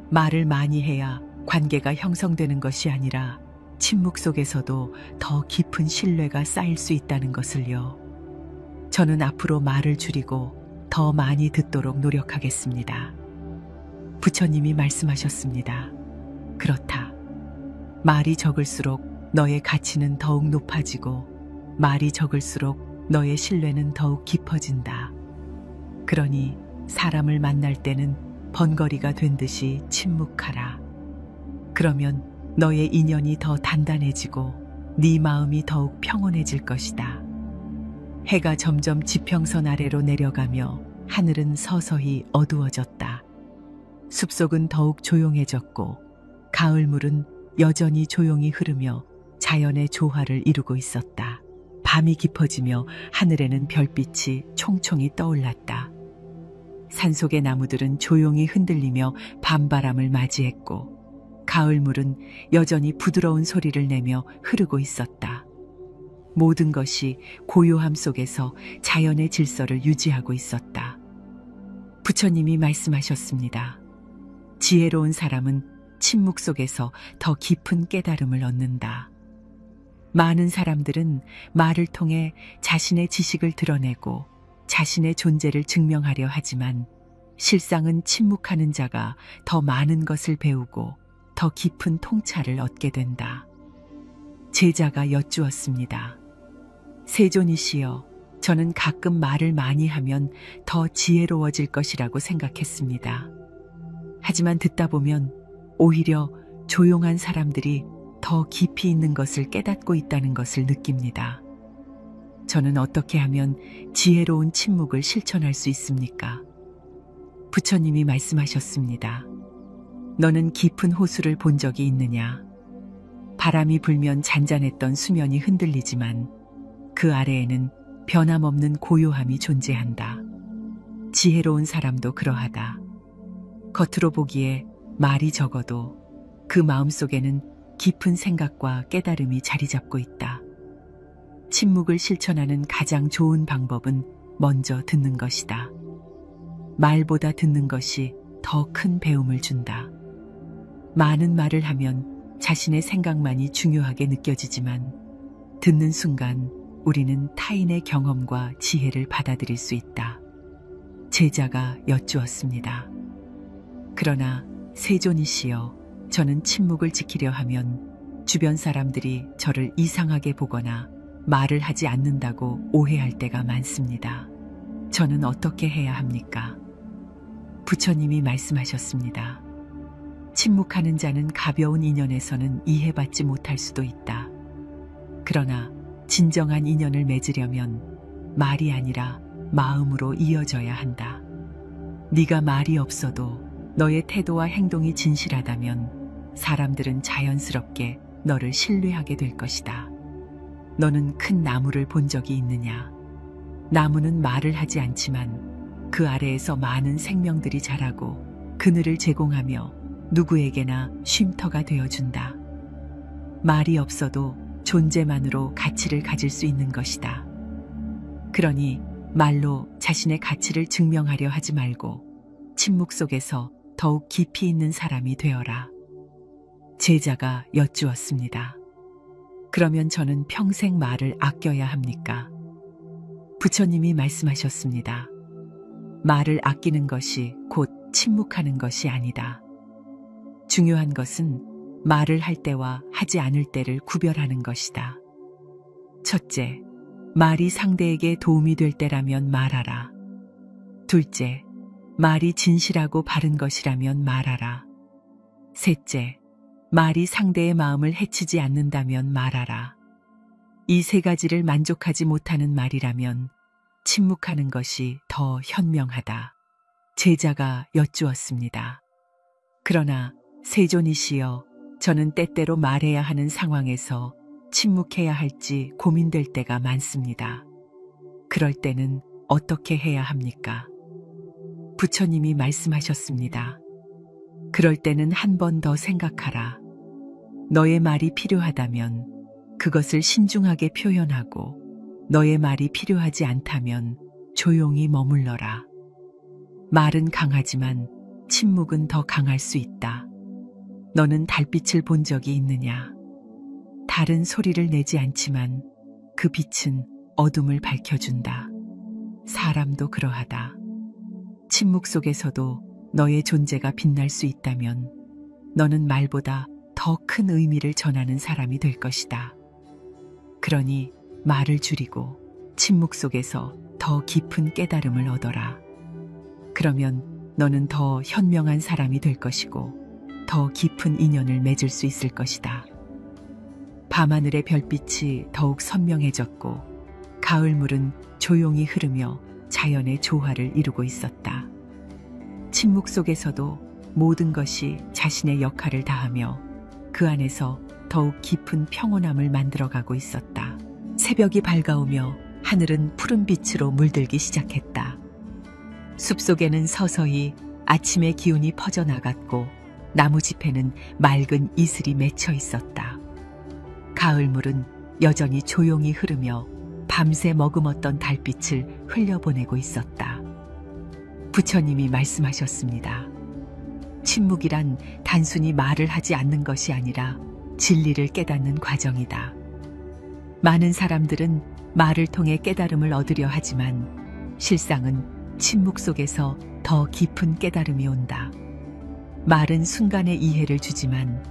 말을 많이 해야 관계가 형성되는 것이 아니라 침묵 속에서도 더 깊은 신뢰가 쌓일 수 있다는 것을요. 저는 앞으로 말을 줄이고 더 많이 듣도록 노력하겠습니다. 부처님이 말씀하셨습니다. 그렇다. 말이 적을수록 너의 가치는 더욱 높아지고 말이 적을수록 너의 신뢰는 더욱 깊어진다. 그러니 사람을 만날 때는 번거리가 된 듯이 침묵하라. 그러면 너의 인연이 더 단단해지고 네 마음이 더욱 평온해질 것이다. 해가 점점 지평선 아래로 내려가며 하늘은 서서히 어두워졌다. 숲속은 더욱 조용해졌고 가을물은 여전히 조용히 흐르며 자연의 조화를 이루고 있었다. 밤이 깊어지며 하늘에는 별빛이 총총히 떠올랐다. 산속의 나무들은 조용히 흔들리며 밤바람을 맞이했고 가을물은 여전히 부드러운 소리를 내며 흐르고 있었다. 모든 것이 고요함 속에서 자연의 질서를 유지하고 있었다. 부처님이 말씀하셨습니다. 지혜로운 사람은 침묵 속에서 더 깊은 깨달음을 얻는다. 많은 사람들은 말을 통해 자신의 지식을 드러내고 자신의 존재를 증명하려 하지만 실상은 침묵하는 자가 더 많은 것을 배우고 더 깊은 통찰을 얻게 된다. 제자가 여쭈었습니다. 세존이시여, 저는 가끔 말을 많이 하면 더 지혜로워질 것이라고 생각했습니다. 하지만 듣다 보면 오히려 조용한 사람들이 더 깊이 있는 것을 깨닫고 있다는 것을 느낍니다. 저는 어떻게 하면 지혜로운 침묵을 실천할 수 있습니까? 부처님이 말씀하셨습니다. 너는 깊은 호수를 본 적이 있느냐? 바람이 불면 잔잔했던 수면이 흔들리지만 그 아래에는 변함없는 고요함이 존재한다. 지혜로운 사람도 그러하다. 겉으로 보기에 말이 적어도 그 마음속에는 깊은 생각과 깨달음이 자리 잡고 있다. 침묵을 실천하는 가장 좋은 방법은 먼저 듣는 것이다. 말보다 듣는 것이 더 큰 배움을 준다. 많은 말을 하면 자신의 생각만이 중요하게 느껴지지만 듣는 순간 우리는 타인의 경험과 지혜를 받아들일 수 있다. 제자가 여쭈었습니다. 그러나 세존이시여, 저는 침묵을 지키려 하면 주변 사람들이 저를 이상하게 보거나 말을 하지 않는다고 오해할 때가 많습니다. 저는 어떻게 해야 합니까? 부처님이 말씀하셨습니다. 침묵하는 자는 가벼운 인연에서는 이해받지 못할 수도 있다. 그러나 진정한 인연을 맺으려면 말이 아니라 마음으로 이어져야 한다. 네가 말이 없어도 너의 태도와 행동이 진실하다면 사람들은 자연스럽게 너를 신뢰하게 될 것이다. 너는 큰 나무를 본 적이 있느냐? 나무는 말을 하지 않지만 그 아래에서 많은 생명들이 자라고 그늘을 제공하며 누구에게나 쉼터가 되어준다. 말이 없어도 존재만으로 가치를 가질 수 있는 것이다. 그러니 말로 자신의 가치를 증명하려 하지 말고 침묵 속에서 더욱 깊이 있는 사람이 되어라. 제자가 여쭈었습니다. 그러면 저는 평생 말을 아껴야 합니까? 부처님이 말씀하셨습니다. 말을 아끼는 것이 곧 침묵하는 것이 아니다. 중요한 것은 말을 할 때와 하지 않을 때를 구별하는 것이다. 첫째, 말이 상대에게 도움이 될 때라면 말하라. 둘째, 말이 진실하고 바른 것이라면 말하라. 셋째, 말이 상대의 마음을 해치지 않는다면 말하라. 이 세 가지를 만족하지 못하는 말이라면 침묵하는 것이 더 현명하다. 제자가 여쭈었습니다. 그러나 세존이시여, 저는 때때로 말해야 하는 상황에서 침묵해야 할지 고민될 때가 많습니다. 그럴 때는 어떻게 해야 합니까? 부처님이 말씀하셨습니다. 그럴 때는 한 번 더 생각하라. 너의 말이 필요하다면 그것을 신중하게 표현하고 너의 말이 필요하지 않다면 조용히 머물러라. 말은 강하지만 침묵은 더 강할 수 있다. 너는 달빛을 본 적이 있느냐? 달은 소리를 내지 않지만 그 빛은 어둠을 밝혀준다. 사람도 그러하다. 침묵 속에서도 너의 존재가 빛날 수 있다면 너는 말보다 더 큰 의미를 전하는 사람이 될 것이다. 그러니 말을 줄이고 침묵 속에서 더 깊은 깨달음을 얻어라. 그러면 너는 더 현명한 사람이 될 것이고 더 깊은 인연을 맺을 수 있을 것이다. 밤하늘의 별빛이 더욱 선명해졌고 가을물은 조용히 흐르며 자연의 조화를 이루고 있었다. 침묵 속에서도 모든 것이 자신의 역할을 다하며 그 안에서 더 더욱 깊은 평온함을 만들어가고 있었다. 새벽이 밝아오며 하늘은 푸른 빛으로 물들기 시작했다. 숲속에는 서서히 아침의 기운이 퍼져나갔고 나무 짚에는 맑은 이슬이 맺혀 있었다. 가을물은 여전히 조용히 흐르며 밤새 머금었던 달빛을 흘려보내고 있었다. 부처님이 말씀하셨습니다. 침묵이란 단순히 말을 하지 않는 것이 아니라 진리를 깨닫는 과정이다. 많은 사람들은 말을 통해 깨달음을 얻으려 하지만 실상은 침묵 속에서 더 깊은 깨달음이 온다. 말은 순간의 이해를 주지만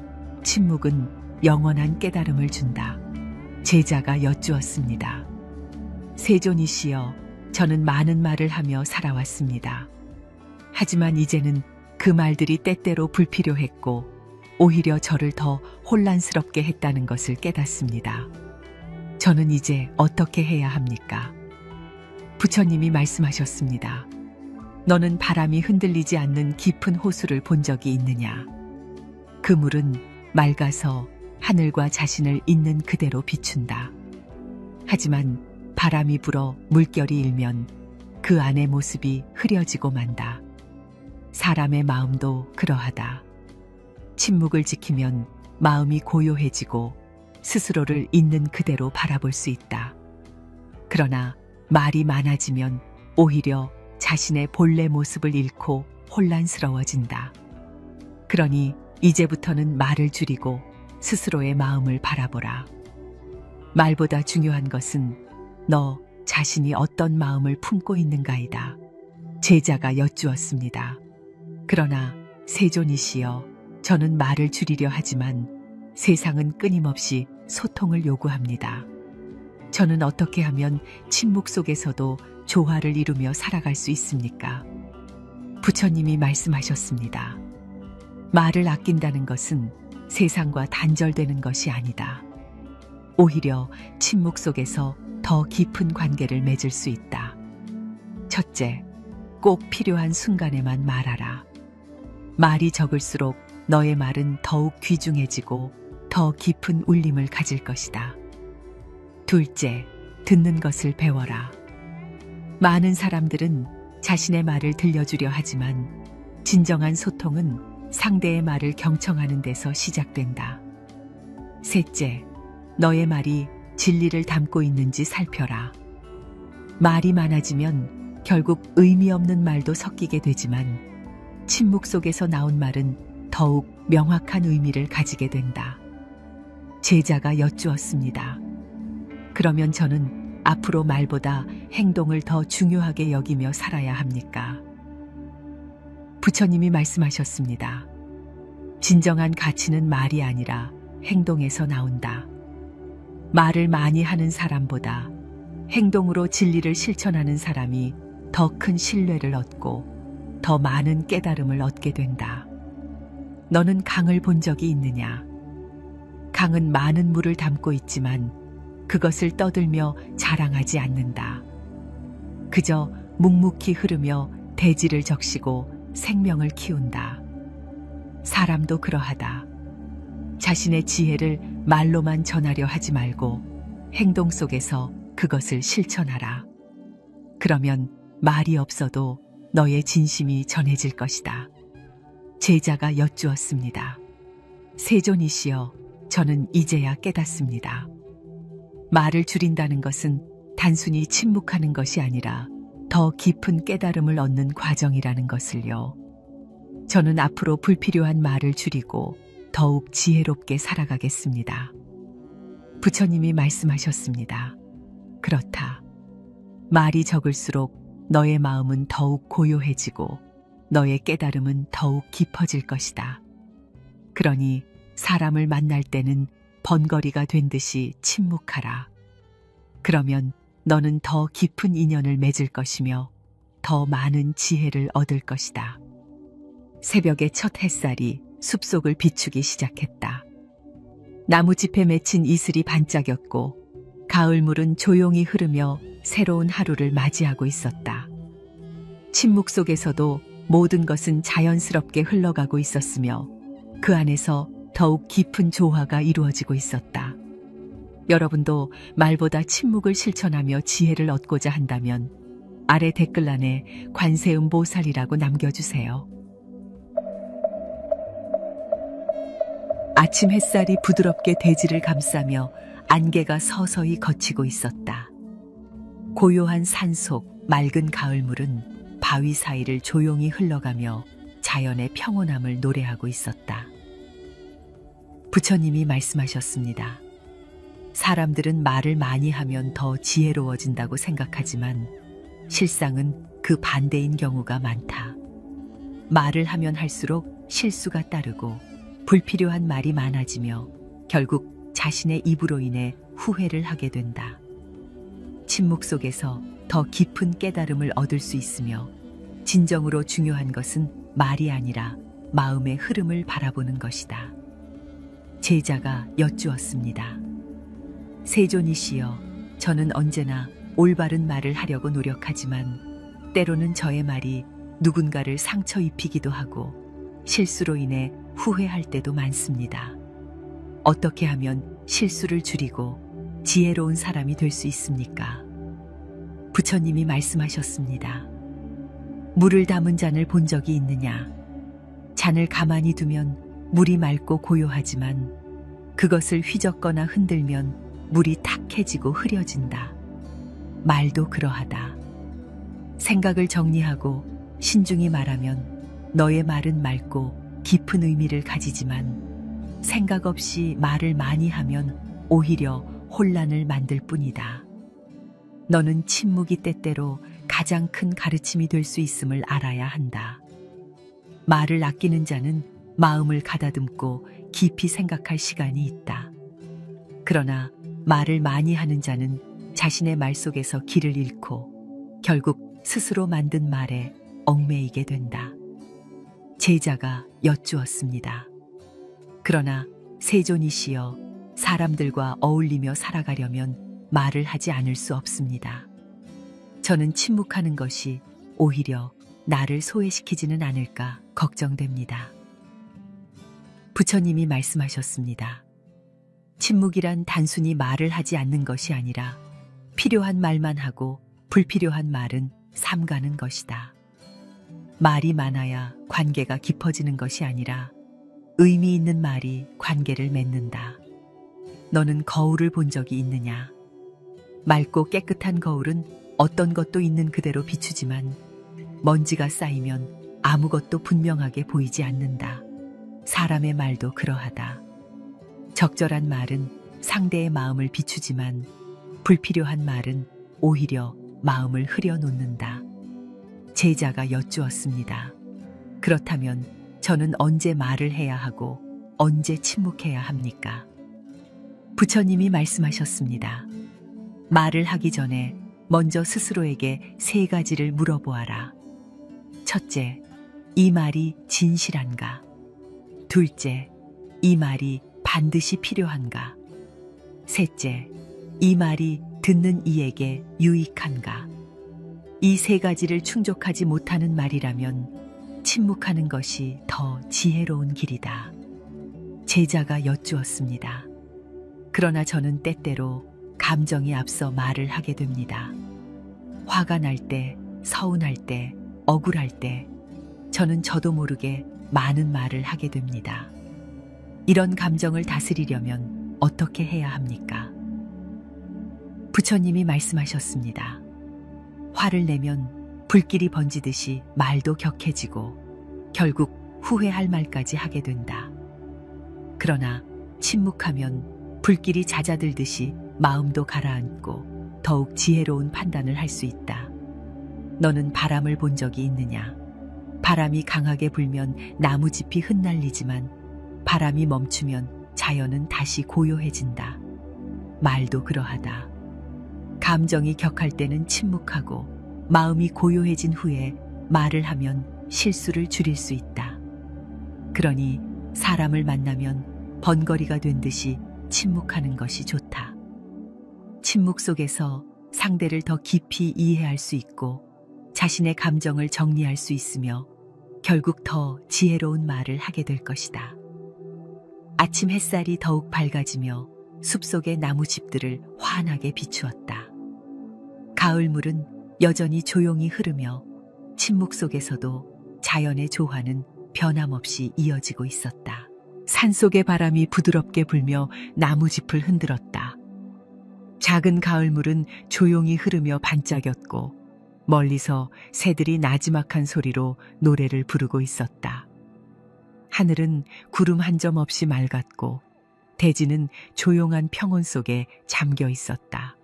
침묵은 영원한 깨달음을 준다. 제자가 여쭈었습니다. 세존이시여, 저는 많은 말을 하며 살아왔습니다. 하지만 이제는 그 말들이 때때로 불필요했고 오히려 저를 더 혼란스럽게 했다는 것을 깨닫습니다. 저는 이제 어떻게 해야 합니까? 부처님이 말씀하셨습니다. 너는 바람이 흔들리지 않는 깊은 호수를 본 적이 있느냐? 그 물은 맑아서 하늘과 자신을 있는 그대로 비춘다. 하지만 바람이 불어 물결이 일면 그 안의 모습이 흐려지고 만다. 사람의 마음도 그러하다. 침묵을 지키면 마음이 고요해지고 스스로를 있는 그대로 바라볼 수 있다. 그러나 말이 많아지면 오히려 자신의 본래 모습을 잃고 혼란스러워진다. 그러니 이제부터는 말을 줄이고 스스로의 마음을 바라보라. 말보다 중요한 것은 너 자신이 어떤 마음을 품고 있는가이다. 제자가 여쭈었습니다. 그러나 세존이시여, 저는 말을 줄이려 하지만 세상은 끊임없이 소통을 요구합니다. 저는 어떻게 하면 침묵 속에서도 조화를 이루며 살아갈 수 있습니까? 부처님이 말씀하셨습니다. 말을 아낀다는 것은 세상과 단절되는 것이 아니다. 오히려 침묵 속에서 더 깊은 관계를 맺을 수 있다. 첫째, 꼭 필요한 순간에만 말하라. 말이 적을수록 너의 말은 더욱 귀중해지고 더 깊은 울림을 가질 것이다. 둘째, 듣는 것을 배워라. 많은 사람들은 자신의 말을 들려주려 하지만 진정한 소통은 상대의 말을 경청하는 데서 시작된다. 셋째, 너의 말이 진리를 담고 있는지 살펴라. 말이 많아지면 결국 의미 없는 말도 섞이게 되지만 침묵 속에서 나온 말은 더욱 명확한 의미를 가지게 된다. 제자가 여쭈었습니다. 그러면 저는 앞으로 말보다 행동을 더 중요하게 여기며 살아야 합니까? 부처님이 말씀하셨습니다. 진정한 가치는 말이 아니라 행동에서 나온다. 말을 많이 하는 사람보다 행동으로 진리를 실천하는 사람이 더 큰 신뢰를 얻고 더 많은 깨달음을 얻게 된다. 너는 강을 본 적이 있느냐? 강은 많은 물을 담고 있지만 그것을 떠들며 자랑하지 않는다. 그저 묵묵히 흐르며 대지를 적시고 생명을 키운다. 사람도 그러하다. 자신의 지혜를 말로만 전하려 하지 말고 행동 속에서 그것을 실천하라. 그러면 말이 없어도 너의 진심이 전해질 것이다. 제자가 여쭈었습니다. 세존이시여, 저는 이제야 깨닫습니다. 말을 줄인다는 것은 단순히 침묵하는 것이 아니라 더 깊은 깨달음을 얻는 과정이라는 것을요. 저는 앞으로 불필요한 말을 줄이고 더욱 지혜롭게 살아가겠습니다. 부처님이 말씀하셨습니다. 그렇다. 말이 적을수록 너의 마음은 더욱 고요해지고 너의 깨달음은 더욱 깊어질 것이다. 그러니 사람을 만날 때는 번거리가 된 듯이 침묵하라. 그러면 너는 더 깊은 인연을 맺을 것이며 더 많은 지혜를 얻을 것이다. 새벽의 첫 햇살이 숲속을 비추기 시작했다. 나무짚에 맺힌 이슬이 반짝였고 가을물은 조용히 흐르며 새로운 하루를 맞이하고 있었다. 침묵 속에서도 모든 것은 자연스럽게 흘러가고 있었으며 그 안에서 더욱 깊은 조화가 이루어지고 있었다. 여러분도 말보다 침묵을 실천하며 지혜를 얻고자 한다면 아래 댓글란에 관세음보살이라고 남겨주세요. 아침 햇살이 부드럽게 대지를 감싸며 안개가 서서히 걷히고 있었다. 고요한 산속 맑은 가을물은 바위 사이를 조용히 흘러가며 자연의 평온함을 노래하고 있었다. 부처님이 말씀하셨습니다. 사람들은 말을 많이 하면 더 지혜로워진다고 생각하지만 실상은 그 반대인 경우가 많다. 말을 하면 할수록 실수가 따르고 불필요한 말이 많아지며 결국 자신의 입으로 인해 후회를 하게 된다. 침묵 속에서 더 깊은 깨달음을 얻을 수 있으며 진정으로 중요한 것은 말이 아니라 마음의 흐름을 바라보는 것이다. 제자가 여쭈었습니다. 세존이시여, 저는 언제나 올바른 말을 하려고 노력하지만 때로는 저의 말이 누군가를 상처 입히기도 하고 실수로 인해 후회할 때도 많습니다. 어떻게 하면 실수를 줄이고 지혜로운 사람이 될 수 있습니까? 부처님이 말씀하셨습니다. 물을 담은 잔을 본 적이 있느냐? 잔을 가만히 두면 물이 맑고 고요하지만 그것을 휘젓거나 흔들면 물이 탁해지고 흐려진다. 말도 그러하다. 생각을 정리하고 신중히 말하면 너의 말은 맑고 깊은 의미를 가지지만 생각 없이 말을 많이 하면 오히려 혼란을 만들 뿐이다. 너는 침묵이 때때로 가장 큰 가르침이 될 수 있음을 알아야 한다. 말을 아끼는 자는 마음을 가다듬고 깊이 생각할 시간이 있다. 그러나 말을 많이 하는 자는 자신의 말 속에서 길을 잃고 결국 스스로 만든 말에 얽매이게 된다. 제자가 여쭈었습니다. 그러나 세존이시여, 사람들과 어울리며 살아가려면 말을 하지 않을 수 없습니다. 저는 침묵하는 것이 오히려 나를 소외시키지는 않을까 걱정됩니다. 부처님이 말씀하셨습니다. 침묵이란 단순히 말을 하지 않는 것이 아니라 필요한 말만 하고 불필요한 말은 삼가는 것이다. 말이 많아야 관계가 깊어지는 것이 아니라 의미 있는 말이 관계를 맺는다. 너는 거울을 본 적이 있느냐? 맑고 깨끗한 거울은 어떤 것도 있는 그대로 비추지만 먼지가 쌓이면 아무것도 분명하게 보이지 않는다. 사람의 말도 그러하다. 적절한 말은 상대의 마음을 비추지만 불필요한 말은 오히려 마음을 흐려놓는다. 제자가 여쭈었습니다. 그렇다면 저는 언제 말을 해야 하고 언제 침묵해야 합니까? 부처님이 말씀하셨습니다. 말을 하기 전에 먼저 스스로에게 3가지를 물어보아라. 첫째, 이 말이 진실한가? 둘째, 이 말이 반드시 필요한가? 셋째, 이 말이 듣는 이에게 유익한가? 이 3가지를 충족하지 못하는 말이라면 침묵하는 것이 더 지혜로운 길이다. 제자가 여쭈었습니다. 그러나 저는 때때로 감정이 앞서 말을 하게 됩니다. 화가 날 때, 서운할 때, 억울할 때 저는 저도 모르게 많은 말을 하게 됩니다. 이런 감정을 다스리려면 어떻게 해야 합니까? 부처님이 말씀하셨습니다. 화를 내면 불길이 번지듯이 말도 격해지고 결국 후회할 말까지 하게 된다. 그러나 침묵하면 불길이 잦아들듯이 마음도 가라앉고 더욱 지혜로운 판단을 할 수 있다. 너는 바람을 본 적이 있느냐? 바람이 강하게 불면 나무짚이 흩날리지만 바람이 멈추면 자연은 다시 고요해진다. 말도 그러하다. 감정이 격할 때는 침묵하고 마음이 고요해진 후에 말을 하면 실수를 줄일 수 있다. 그러니 사람을 만나면 번거리가 된 듯이 침묵하는 것이 좋다. 침묵 속에서 상대를 더 깊이 이해할 수 있고 자신의 감정을 정리할 수 있으며 결국 더 지혜로운 말을 하게 될 것이다. 아침 햇살이 더욱 밝아지며 숲속의 나무집들을 환하게 비추었다. 가을물은 여전히 조용히 흐르며 침묵 속에서도 자연의 조화는 변함없이 이어지고 있었다. 산속의 바람이 부드럽게 불며 나무짚을 흔들었다. 작은 가을물은 조용히 흐르며 반짝였고 멀리서 새들이 나지막한 소리로 노래를 부르고 있었다. 하늘은 구름 한 점 없이 맑았고 대지는 조용한 평온 속에 잠겨 있었다.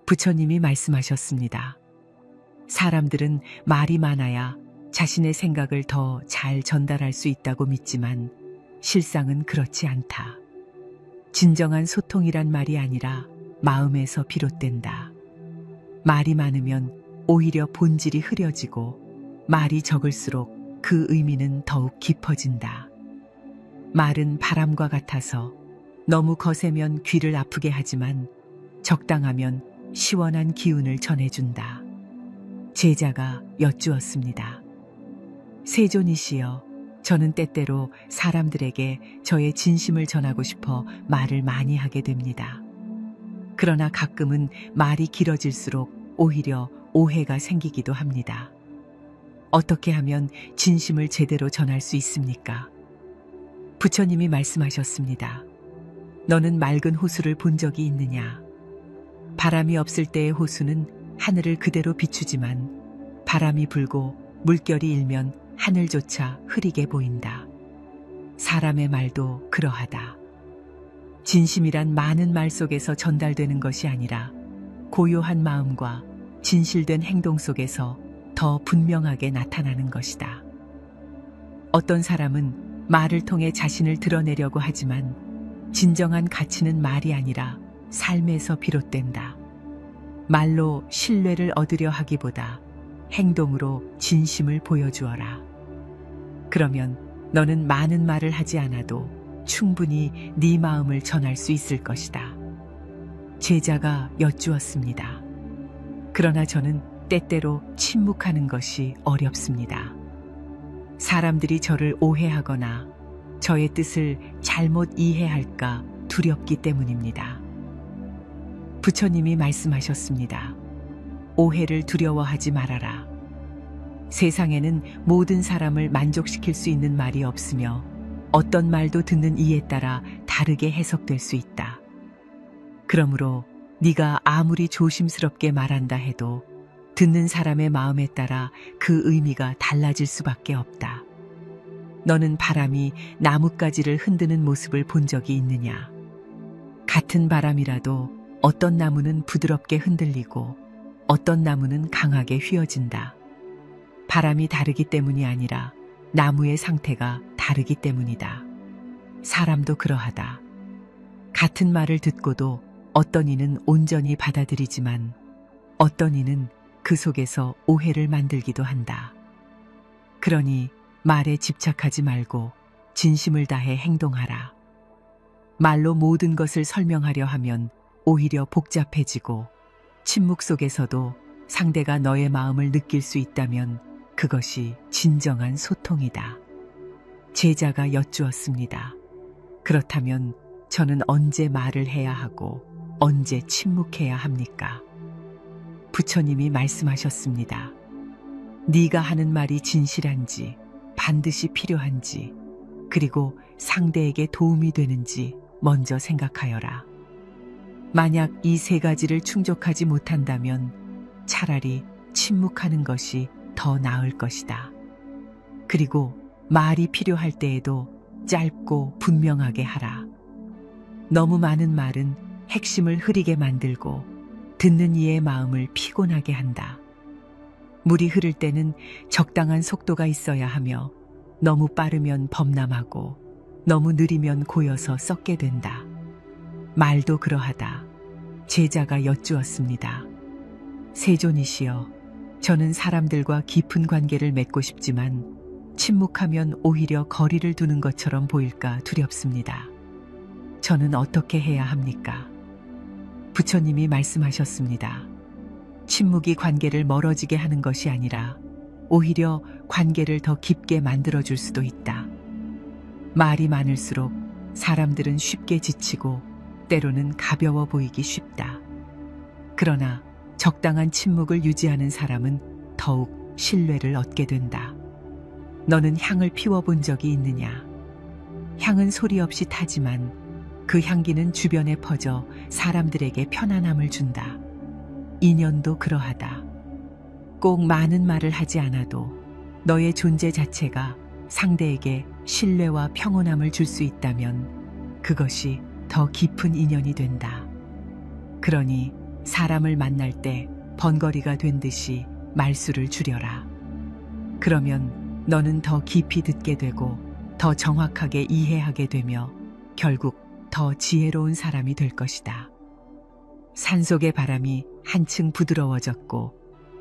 부처님이 말씀하셨습니다. 사람들은 말이 많아야 자신의 생각을 더 잘 전달할 수 있다고 믿지만 실상은 그렇지 않다. 진정한 소통이란 말이 아니라 마음에서 비롯된다. 말이 많으면 오히려 본질이 흐려지고 말이 적을수록 그 의미는 더욱 깊어진다. 말은 바람과 같아서 너무 거세면 귀를 아프게 하지만 적당하면 시원한 기운을 전해준다. 제자가 여쭈었습니다. 세존이시여, 저는 때때로 사람들에게 저의 진심을 전하고 싶어 말을 많이 하게 됩니다. 그러나 가끔은 말이 길어질수록 오히려 오해가 생기기도 합니다. 어떻게 하면 진심을 제대로 전할 수 있습니까? 부처님이 말씀하셨습니다. 너는 맑은 호수를 본 적이 있느냐? 바람이 없을 때의 호수는 하늘을 그대로 비추지만 바람이 불고 물결이 일면 하늘조차 흐리게 보인다. 사람의 말도 그러하다. 진심이란 많은 말 속에서 전달되는 것이 아니라 고요한 마음과 진실된 행동 속에서 더 분명하게 나타나는 것이다. 어떤 사람은 말을 통해 자신을 드러내려고 하지만 진정한 가치는 말이 아니라 삶에서 비롯된다. 말로 신뢰를 얻으려 하기보다 행동으로 진심을 보여주어라. 그러면 너는 많은 말을 하지 않아도 충분히 네 마음을 전할 수 있을 것이다. 제자가 여쭈었습니다. 그러나 저는 때때로 침묵하는 것이 어렵습니다. 사람들이 저를 오해하거나 저의 뜻을 잘못 이해할까 두렵기 때문입니다. 부처님이 말씀하셨습니다. 오해를 두려워하지 말아라. 세상에는 모든 사람을 만족시킬 수 있는 말이 없으며 어떤 말도 듣는 이에 따라 다르게 해석될 수 있다. 그러므로 네가 아무리 조심스럽게 말한다 해도 듣는 사람의 마음에 따라 그 의미가 달라질 수밖에 없다. 너는 바람이 나뭇가지를 흔드는 모습을 본 적이 있느냐? 같은 바람이라도 어떤 나무는 부드럽게 흔들리고 어떤 나무는 강하게 휘어진다. 바람이 다르기 때문이 아니라 나무의 상태가 다르기 때문이다. 사람도 그러하다. 같은 말을 듣고도 어떤 이는 온전히 받아들이지만 어떤 이는 그 속에서 오해를 만들기도 한다. 그러니 말에 집착하지 말고 진심을 다해 행동하라. 말로 모든 것을 설명하려 하면 오히려 복잡해지고 침묵 속에서도 상대가 너의 마음을 느낄 수 있다면 그것이 진정한 소통이다. 제자가 여쭈었습니다. 그렇다면 저는 언제 말을 해야 하고 언제 침묵해야 합니까? 부처님이 말씀하셨습니다. 네가 하는 말이 진실한지, 반드시 필요한지, 그리고 상대에게 도움이 되는지 먼저 생각하여라. 만약 이 세 가지를 충족하지 못한다면 차라리 침묵하는 것이 더 나을 것이다. 그리고 말이 필요할 때에도 짧고 분명하게 하라. 너무 많은 말은 핵심을 흐리게 만들고 듣는 이의 마음을 피곤하게 한다. 물이 흐를 때는 적당한 속도가 있어야 하며 너무 빠르면 범람하고 너무 느리면 고여서 썩게 된다. 말도 그러하다. 제자가 여쭈었습니다. 세존이시여, 저는 사람들과 깊은 관계를 맺고 싶지만 침묵하면 오히려 거리를 두는 것처럼 보일까 두렵습니다. 저는 어떻게 해야 합니까? 부처님이 말씀하셨습니다. 침묵이 관계를 멀어지게 하는 것이 아니라 오히려 관계를 더 깊게 만들어줄 수도 있다. 말이 많을수록 사람들은 쉽게 지치고 때로는 가벼워 보이기 쉽다. 그러나 적당한 침묵을 유지하는 사람은 더욱 신뢰를 얻게 된다. 너는 향을 피워본 적이 있느냐? 향은 소리 없이 타지만 그 향기는 주변에 퍼져 사람들에게 편안함을 준다. 인연도 그러하다. 꼭 많은 말을 하지 않아도 너의 존재 자체가 상대에게 신뢰와 평온함을 줄 수 있다면 그것이 더 깊은 인연이 된다. 그러니 사람을 만날 때 번거리가 된 듯이 말수를 줄여라. 그러면 너는 더 깊이 듣게 되고 더 정확하게 이해하게 되며 결국 더 지혜로운 사람이 될 것이다. 산속의 바람이 한층 부드러워졌고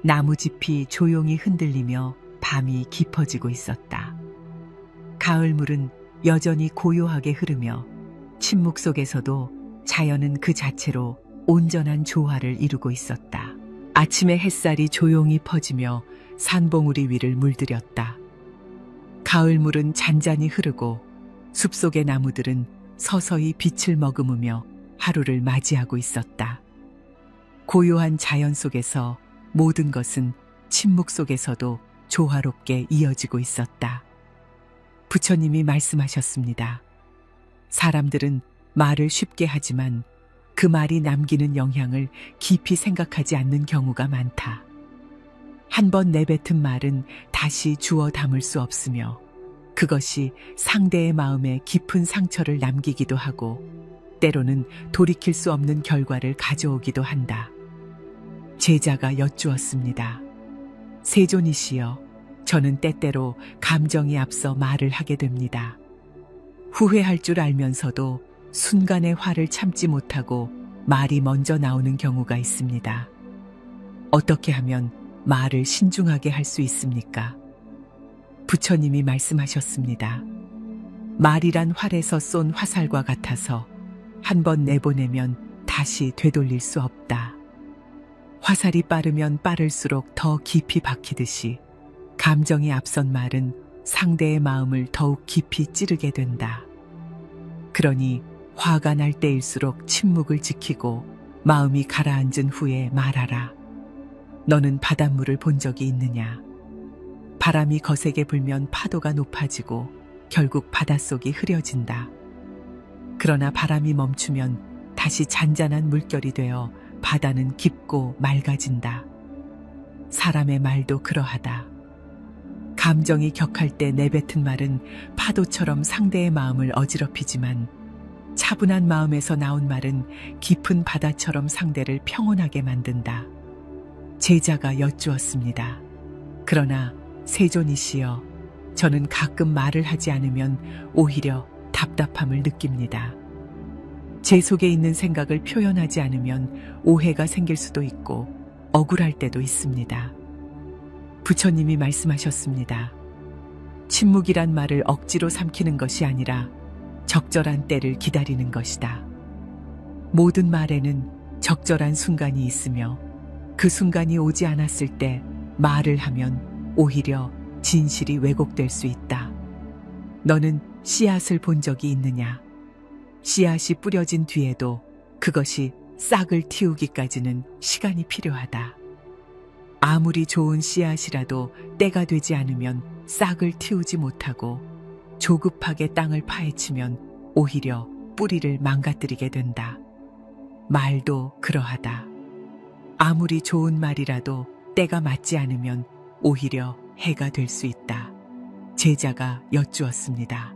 나무짚이 조용히 흔들리며 밤이 깊어지고 있었다. 가을물은 여전히 고요하게 흐르며 침묵 속에서도 자연은 그 자체로 온전한 조화를 이루고 있었다. 아침의 햇살이 조용히 퍼지며 산봉우리 위를 물들였다. 가을물은 잔잔히 흐르고 숲속의 나무들은 서서히 빛을 머금으며 하루를 맞이하고 있었다. 고요한 자연 속에서 모든 것은 침묵 속에서도 조화롭게 이어지고 있었다. 부처님이 말씀하셨습니다. 사람들은 말을 쉽게 하지만 그 말이 남기는 영향을 깊이 생각하지 않는 경우가 많다. 한 번 내뱉은 말은 다시 주워 담을 수 없으며 그것이 상대의 마음에 깊은 상처를 남기기도 하고 때로는 돌이킬 수 없는 결과를 가져오기도 한다. 제자가 여쭈었습니다. 세존이시여, 저는 때때로 감정이 앞서 말을 하게 됩니다. 후회할 줄 알면서도 순간의 화를 참지 못하고 말이 먼저 나오는 경우가 있습니다. 어떻게 하면 말을 신중하게 할 수 있습니까? 부처님이 말씀하셨습니다. 말이란 활에서 쏜 화살과 같아서 한 번 내보내면 다시 되돌릴 수 없다. 화살이 빠르면 빠를수록 더 깊이 박히듯이 감정이 앞선 말은 상대의 마음을 더욱 깊이 찌르게 된다. 그러니 화가 날 때일수록 침묵을 지키고 마음이 가라앉은 후에 말하라. 너는 바닷물을 본 적이 있느냐? 바람이 거세게 불면 파도가 높아지고 결국 바닷속이 흐려진다. 그러나 바람이 멈추면 다시 잔잔한 물결이 되어 바다는 깊고 맑아진다. 사람의 말도 그러하다. 감정이 격할 때 내뱉은 말은 파도처럼 상대의 마음을 어지럽히지만 차분한 마음에서 나온 말은 깊은 바다처럼 상대를 평온하게 만든다. 제자가 여쭈었습니다. 그러나 세존이시여, 저는 가끔 말을 하지 않으면 오히려 답답함을 느낍니다. 제 속에 있는 생각을 표현하지 않으면 오해가 생길 수도 있고 억울할 때도 있습니다. 부처님이 말씀하셨습니다. 침묵이란 말을 억지로 삼키는 것이 아니라 적절한 때를 기다리는 것이다. 모든 말에는 적절한 순간이 있으며 그 순간이 오지 않았을 때 말을 하면 오히려 진실이 왜곡될 수 있다. 너는 씨앗을 본 적이 있느냐? 씨앗이 뿌려진 뒤에도 그것이 싹을 틔우기까지는 시간이 필요하다. 아무리 좋은 씨앗이라도 때가 되지 않으면 싹을 틔우지 못하고 조급하게 땅을 파헤치면 오히려 뿌리를 망가뜨리게 된다. 말도 그러하다. 아무리 좋은 말이라도 때가 맞지 않으면 오히려 해가 될 수 있다. 제자가 여쭈었습니다.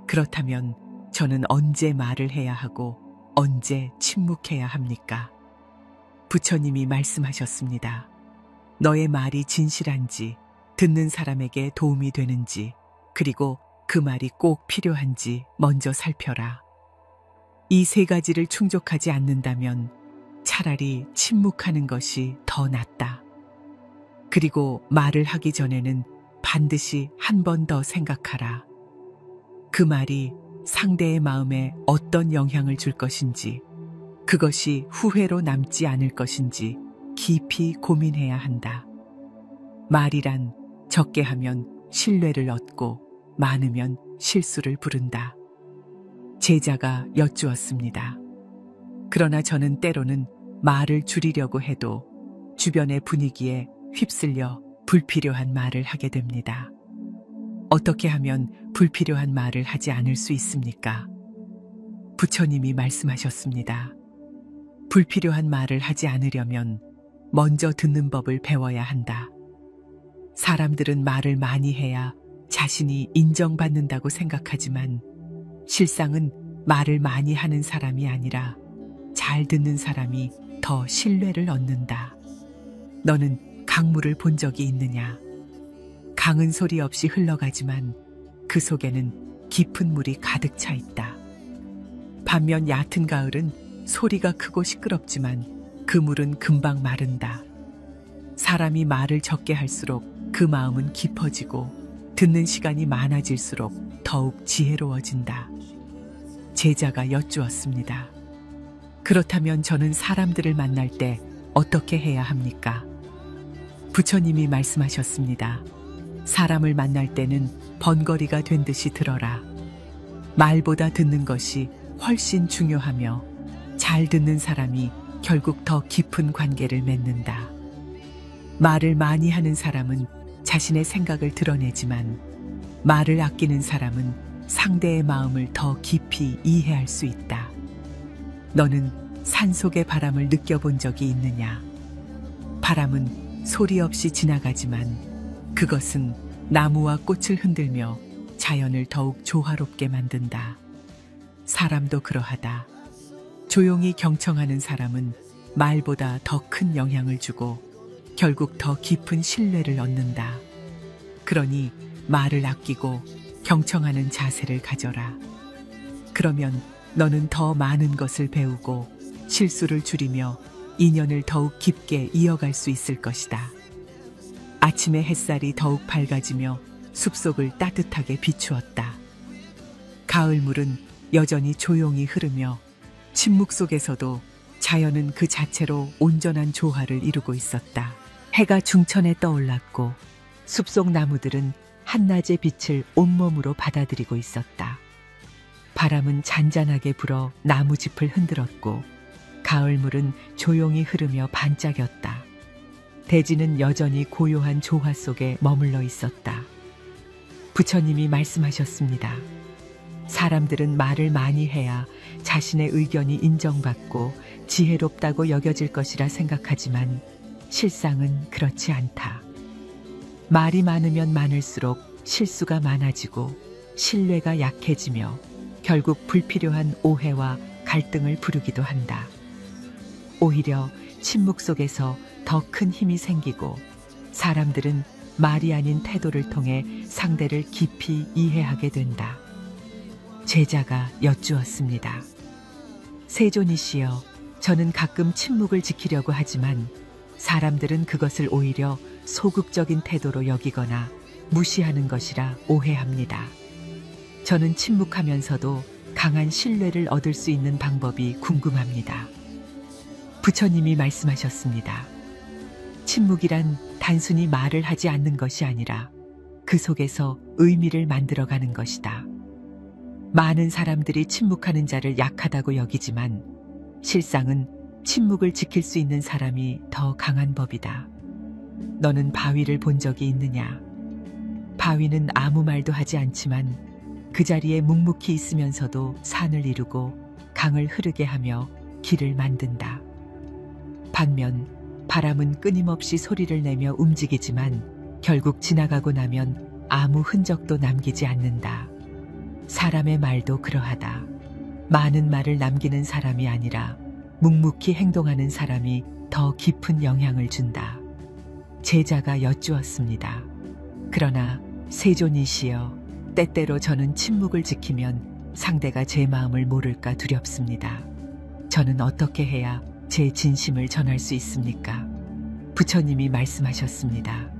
그렇다면 저는 언제 말을 해야 하고 언제 침묵해야 합니까? 부처님이 말씀하셨습니다. 너의 말이 진실한지, 듣는 사람에게 도움이 되는지, 그리고 그 말이 꼭 필요한지 먼저 살펴라. 이 세 가지를 충족하지 않는다면 차라리 침묵하는 것이 더 낫다. 그리고 말을 하기 전에는 반드시 한 번 더 생각하라. 그 말이 상대의 마음에 어떤 영향을 줄 것인지, 그것이 후회로 남지 않을 것인지 깊이 고민해야 한다. 말이란 적게 하면 신뢰를 얻고 많으면 실수를 부른다. 제자가 여쭈었습니다. 그러나 저는 때로는 말을 줄이려고 해도 주변의 분위기에 휩쓸려 불필요한 말을 하게 됩니다. 어떻게 하면 불필요한 말을 하지 않을 수 있습니까? 부처님이 말씀하셨습니다. 불필요한 말을 하지 않으려면 먼저 듣는 법을 배워야 한다. 사람들은 말을 많이 해야 자신이 인정받는다고 생각하지만 실상은 말을 많이 하는 사람이 아니라 잘 듣는 사람이 더 신뢰를 얻는다. 너는 강물을 본 적이 있느냐? 강은 소리 없이 흘러가지만 그 속에는 깊은 물이 가득 차 있다. 반면 얕은 가을은 소리가 크고 시끄럽지만 그 물은 금방 마른다. 사람이 말을 적게 할수록 그 마음은 깊어지고 듣는 시간이 많아질수록 더욱 지혜로워진다. 제자가 여쭈었습니다. 그렇다면 저는 사람들을 만날 때 어떻게 해야 합니까? 부처님이 말씀하셨습니다. 사람을 만날 때는 번거리가 된 듯이 들어라. 말보다 듣는 것이 훨씬 중요하며 잘 듣는 사람이 결국 더 깊은 관계를 맺는다. 말을 많이 하는 사람은 자신의 생각을 드러내지만 말을 아끼는 사람은 상대의 마음을 더 깊이 이해할 수 있다. 너는 산속의 바람을 느껴본 적이 있느냐? 바람은 소리 없이 지나가지만 그것은 나무와 꽃을 흔들며 자연을 더욱 조화롭게 만든다. 사람도 그러하다. 조용히 경청하는 사람은 말보다 더 큰 영향을 주고 결국 더 깊은 신뢰를 얻는다. 그러니 말을 아끼고 경청하는 자세를 가져라. 그러면 너는 더 많은 것을 배우고 실수를 줄이며 인연을 더욱 깊게 이어갈 수 있을 것이다. 아침의 햇살이 더욱 밝아지며 숲속을 따뜻하게 비추었다. 가을물은 여전히 조용히 흐르며 침묵 속에서도 자연은 그 자체로 온전한 조화를 이루고 있었다. 해가 중천에 떠올랐고 숲속 나무들은 한낮의 빛을 온몸으로 받아들이고 있었다. 바람은 잔잔하게 불어 나무짚을 흔들었고 가을물은 조용히 흐르며 반짝였다. 대지는 여전히 고요한 조화 속에 머물러 있었다. 부처님이 말씀하셨습니다. 사람들은 말을 많이 해야 자신의 의견이 인정받고 지혜롭다고 여겨질 것이라 생각하지만 실상은 그렇지 않다. 말이 많으면 많을수록 실수가 많아지고 신뢰가 약해지며 결국 불필요한 오해와 갈등을 부르기도 한다. 오히려 침묵 속에서 더 큰 힘이 생기고 사람들은 말이 아닌 태도를 통해 상대를 깊이 이해하게 된다. 제자가 여쭈었습니다. 세존이시여, 저는 가끔 침묵을 지키려고 하지만 사람들은 그것을 오히려 소극적인 태도로 여기거나 무시하는 것이라 오해합니다. 저는 침묵하면서도 강한 신뢰를 얻을 수 있는 방법이 궁금합니다. 부처님이 말씀하셨습니다. 침묵이란 단순히 말을 하지 않는 것이 아니라 그 속에서 의미를 만들어가는 것이다. 많은 사람들이 침묵하는 자를 약하다고 여기지만 실상은 침묵을 지킬 수 있는 사람이 더 강한 법이다. 너는 바위를 본 적이 있느냐? 바위는 아무 말도 하지 않지만 그 자리에 묵묵히 있으면서도 산을 이루고 강을 흐르게 하며 길을 만든다. 반면 바람은 끊임없이 소리를 내며 움직이지만 결국 지나가고 나면 아무 흔적도 남기지 않는다. 사람의 말도 그러하다. 많은 말을 남기는 사람이 아니라 묵묵히 행동하는 사람이 더 깊은 영향을 준다. 제자가 여쭈었습니다. 그러나 세존이시여, 때때로 저는 침묵을 지키면 상대가 제 마음을 모를까 두렵습니다. 저는 어떻게 해야 제 진심을 전할 수 있습니까? 부처님이 말씀하셨습니다.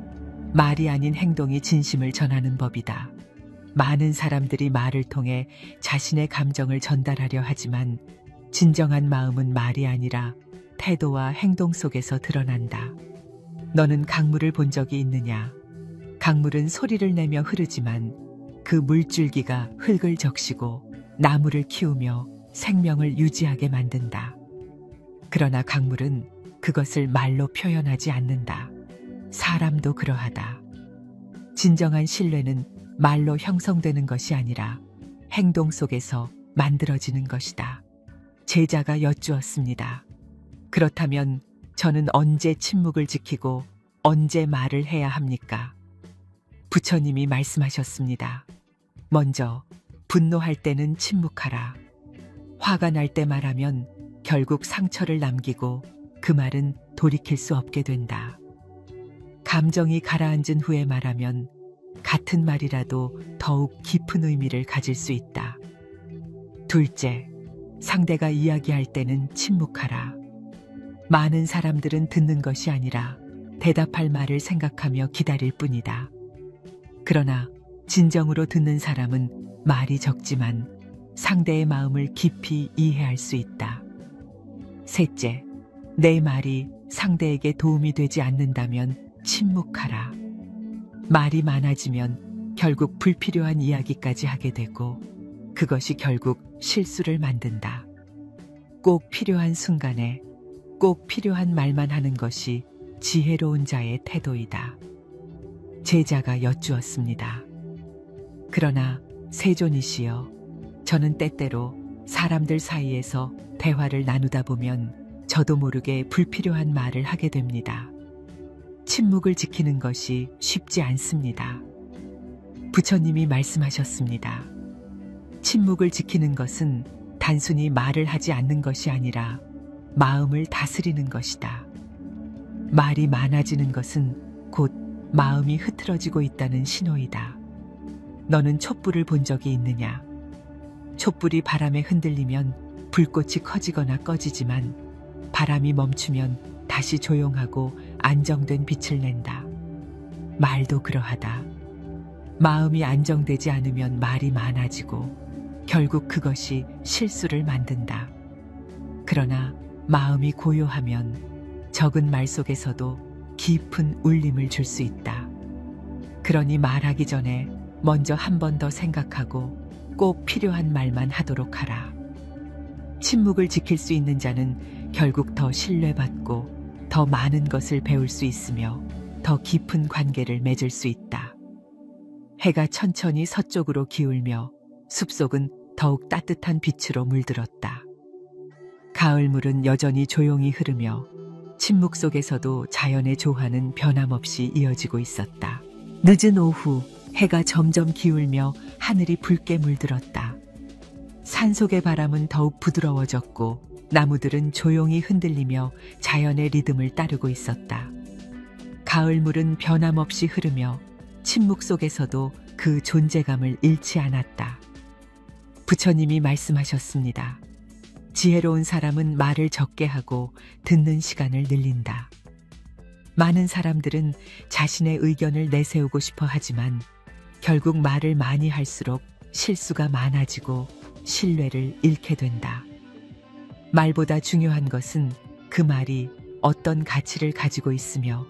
말이 아닌 행동이 진심을 전하는 법이다. 많은 사람들이 말을 통해 자신의 감정을 전달하려 하지만 진정한 마음은 말이 아니라 태도와 행동 속에서 드러난다. 너는 강물을 본 적이 있느냐? 강물은 소리를 내며 흐르지만 그 물줄기가 흙을 적시고 나무를 키우며 생명을 유지하게 만든다. 그러나 강물은 그것을 말로 표현하지 않는다. 사람도 그러하다. 진정한 신뢰는 말로 형성되는 것이 아니라 행동 속에서 만들어지는 것이다. 제자가 여쭈었습니다. 그렇다면 저는 언제 침묵을 지키고 언제 말을 해야 합니까? 부처님이 말씀하셨습니다. 먼저 분노할 때는 침묵하라. 화가 날 때 말하면 결국 상처를 남기고 그 말은 돌이킬 수 없게 된다. 감정이 가라앉은 후에 말하면 같은 말이라도 더욱 깊은 의미를 가질 수 있다. 둘째, 상대가 이야기할 때는 침묵하라. 많은 사람들은 듣는 것이 아니라 대답할 말을 생각하며 기다릴 뿐이다. 그러나 진정으로 듣는 사람은 말이 적지만 상대의 마음을 깊이 이해할 수 있다. 셋째, 내 말이 상대에게 도움이 되지 않는다면 침묵하라. 말이 많아지면 결국 불필요한 이야기까지 하게 되고 그것이 결국 실수를 만든다. 꼭 필요한 순간에 꼭 필요한 말만 하는 것이 지혜로운 자의 태도이다. 제자가 여쭈었습니다. 그러나 세존이시여, 저는 때때로 사람들 사이에서 대화를 나누다 보면 저도 모르게 불필요한 말을 하게 됩니다. 침묵을 지키는 것이 쉽지 않습니다. 부처님이 말씀하셨습니다. 침묵을 지키는 것은 단순히 말을 하지 않는 것이 아니라 마음을 다스리는 것이다. 말이 많아지는 것은 곧 마음이 흐트러지고 있다는 신호이다. 너는 촛불을 본 적이 있느냐? 촛불이 바람에 흔들리면 불꽃이 커지거나 꺼지지만 바람이 멈추면 다시 조용하고 안정된 빛을 낸다. 말도 그러하다. 마음이 안정되지 않으면 말이 많아지고 결국 그것이 실수를 만든다. 그러나 마음이 고요하면 적은 말 속에서도 깊은 울림을 줄 수 있다. 그러니 말하기 전에 먼저 한 번 더 생각하고 꼭 필요한 말만 하도록 하라. 침묵을 지킬 수 있는 자는 결국 더 신뢰받고 더 많은 것을 배울 수 있으며 더 깊은 관계를 맺을 수 있다. 해가 천천히 서쪽으로 기울며 숲속은 더욱 따뜻한 빛으로 물들었다. 가을물은 여전히 조용히 흐르며 침묵 속에서도 자연의 조화는 변함없이 이어지고 있었다. 늦은 오후, 해가 점점 기울며 하늘이 붉게 물들었다. 산속의 바람은 더욱 부드러워졌고 나무들은 조용히 흔들리며 자연의 리듬을 따르고 있었다. 가을물은 변함없이 흐르며 침묵 속에서도 그 존재감을 잃지 않았다. 부처님이 말씀하셨습니다. 지혜로운 사람은 말을 적게 하고 듣는 시간을 늘린다. 많은 사람들은 자신의 의견을 내세우고 싶어 하지만 결국 말을 많이 할수록 실수가 많아지고 신뢰를 잃게 된다. 말보다 중요한 것은 그 말이 어떤 가치를 가지고 있으며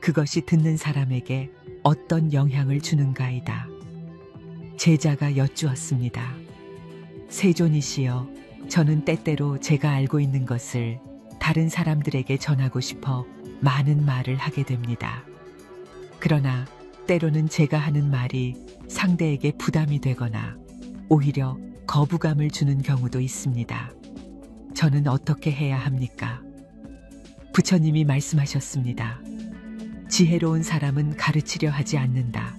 그것이 듣는 사람에게 어떤 영향을 주는가이다. 제자가 여쭈었습니다. 세존이시여, 저는 때때로 제가 알고 있는 것을 다른 사람들에게 전하고 싶어 많은 말을 하게 됩니다. 그러나 때로는 제가 하는 말이 상대에게 부담이 되거나 오히려 거부감을 주는 경우도 있습니다. 저는 어떻게 해야 합니까? 부처님이 말씀하셨습니다. 지혜로운 사람은 가르치려 하지 않는다.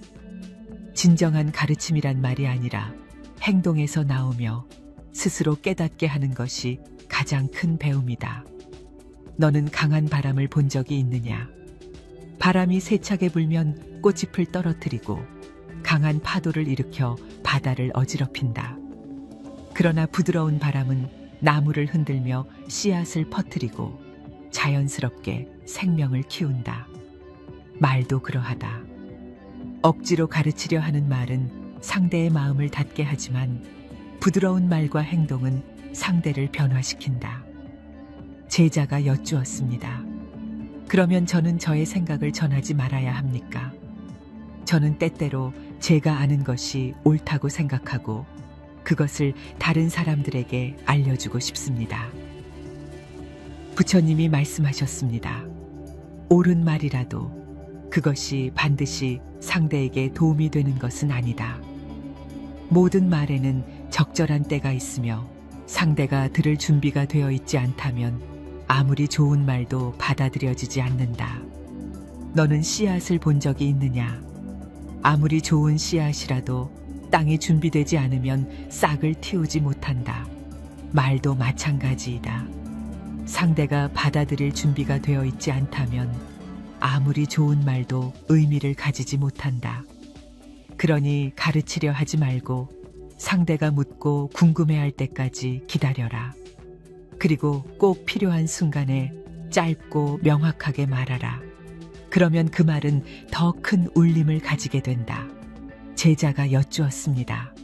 진정한 가르침이란 말이 아니라 행동에서 나오며 스스로 깨닫게 하는 것이 가장 큰 배움이다. 너는 강한 바람을 본 적이 있느냐? 바람이 세차게 불면 꽃잎을 떨어뜨리고 강한 파도를 일으켜 바다를 어지럽힌다. 그러나 부드러운 바람은 나무를 흔들며 씨앗을 퍼뜨리고 자연스럽게 생명을 키운다. 말도 그러하다. 억지로 가르치려 하는 말은 상대의 마음을 닫게 하지만 부드러운 말과 행동은 상대를 변화시킨다. 제자가 여쭈었습니다. 그러면 저는 저의 생각을 전하지 말아야 합니까? 저는 때때로 제가 아는 것이 옳다고 생각하고 그것을 다른 사람들에게 알려주고 싶습니다. 부처님이 말씀하셨습니다. 옳은 말이라도 그것이 반드시 상대에게 도움이 되는 것은 아니다. 모든 말에는 적절한 때가 있으며 상대가 들을 준비가 되어 있지 않다면 아무리 좋은 말도 받아들여지지 않는다. 너는 씨앗을 본 적이 있느냐? 아무리 좋은 씨앗이라도 땅이 준비되지 않으면 싹을 틔우지 못한다. 말도 마찬가지이다. 상대가 받아들일 준비가 되어 있지 않다면 아무리 좋은 말도 의미를 가지지 못한다. 그러니 가르치려 하지 말고 상대가 묻고 궁금해할 때까지 기다려라. 그리고 꼭 필요한 순간에 짧고 명확하게 말하라. 그러면 그 말은 더 큰 울림을 가지게 된다. 제자가 여쭈었습니다.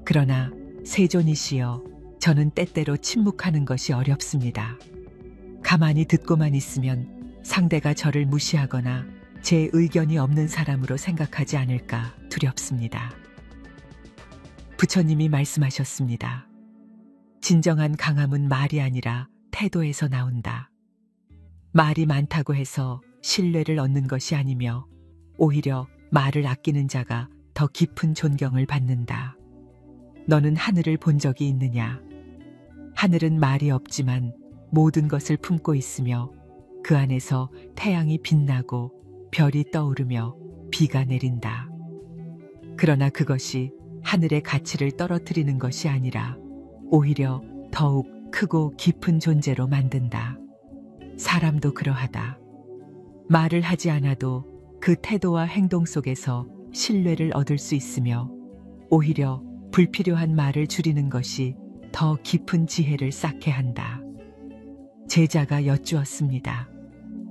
그러나 세존이시여, 저는 때때로 침묵하는 것이 어렵습니다. 가만히 듣고만 있으면 상대가 저를 무시하거나 제 의견이 없는 사람으로 생각하지 않을까 두렵습니다. 부처님이 말씀하셨습니다. 진정한 강함은 말이 아니라 태도에서 나온다. 말이 많다고 해서 신뢰를 얻는 것이 아니며 오히려 말을 아끼는 자가 더 깊은 존경을 받는다. 너는 하늘을 본 적이 있느냐? 하늘은 말이 없지만 모든 것을 품고 있으며 그 안에서 태양이 빛나고 별이 떠오르며 비가 내린다. 그러나 그것이 하늘의 가치를 떨어뜨리는 것이 아니라 오히려 더욱 크고 깊은 존재로 만든다. 사람도 그러하다. 말을 하지 않아도 그 태도와 행동 속에서 신뢰를 얻을 수 있으며 오히려 불필요한 말을 줄이는 것이 더 깊은 지혜를 쌓게 한다. 제자가 여쭈었습니다.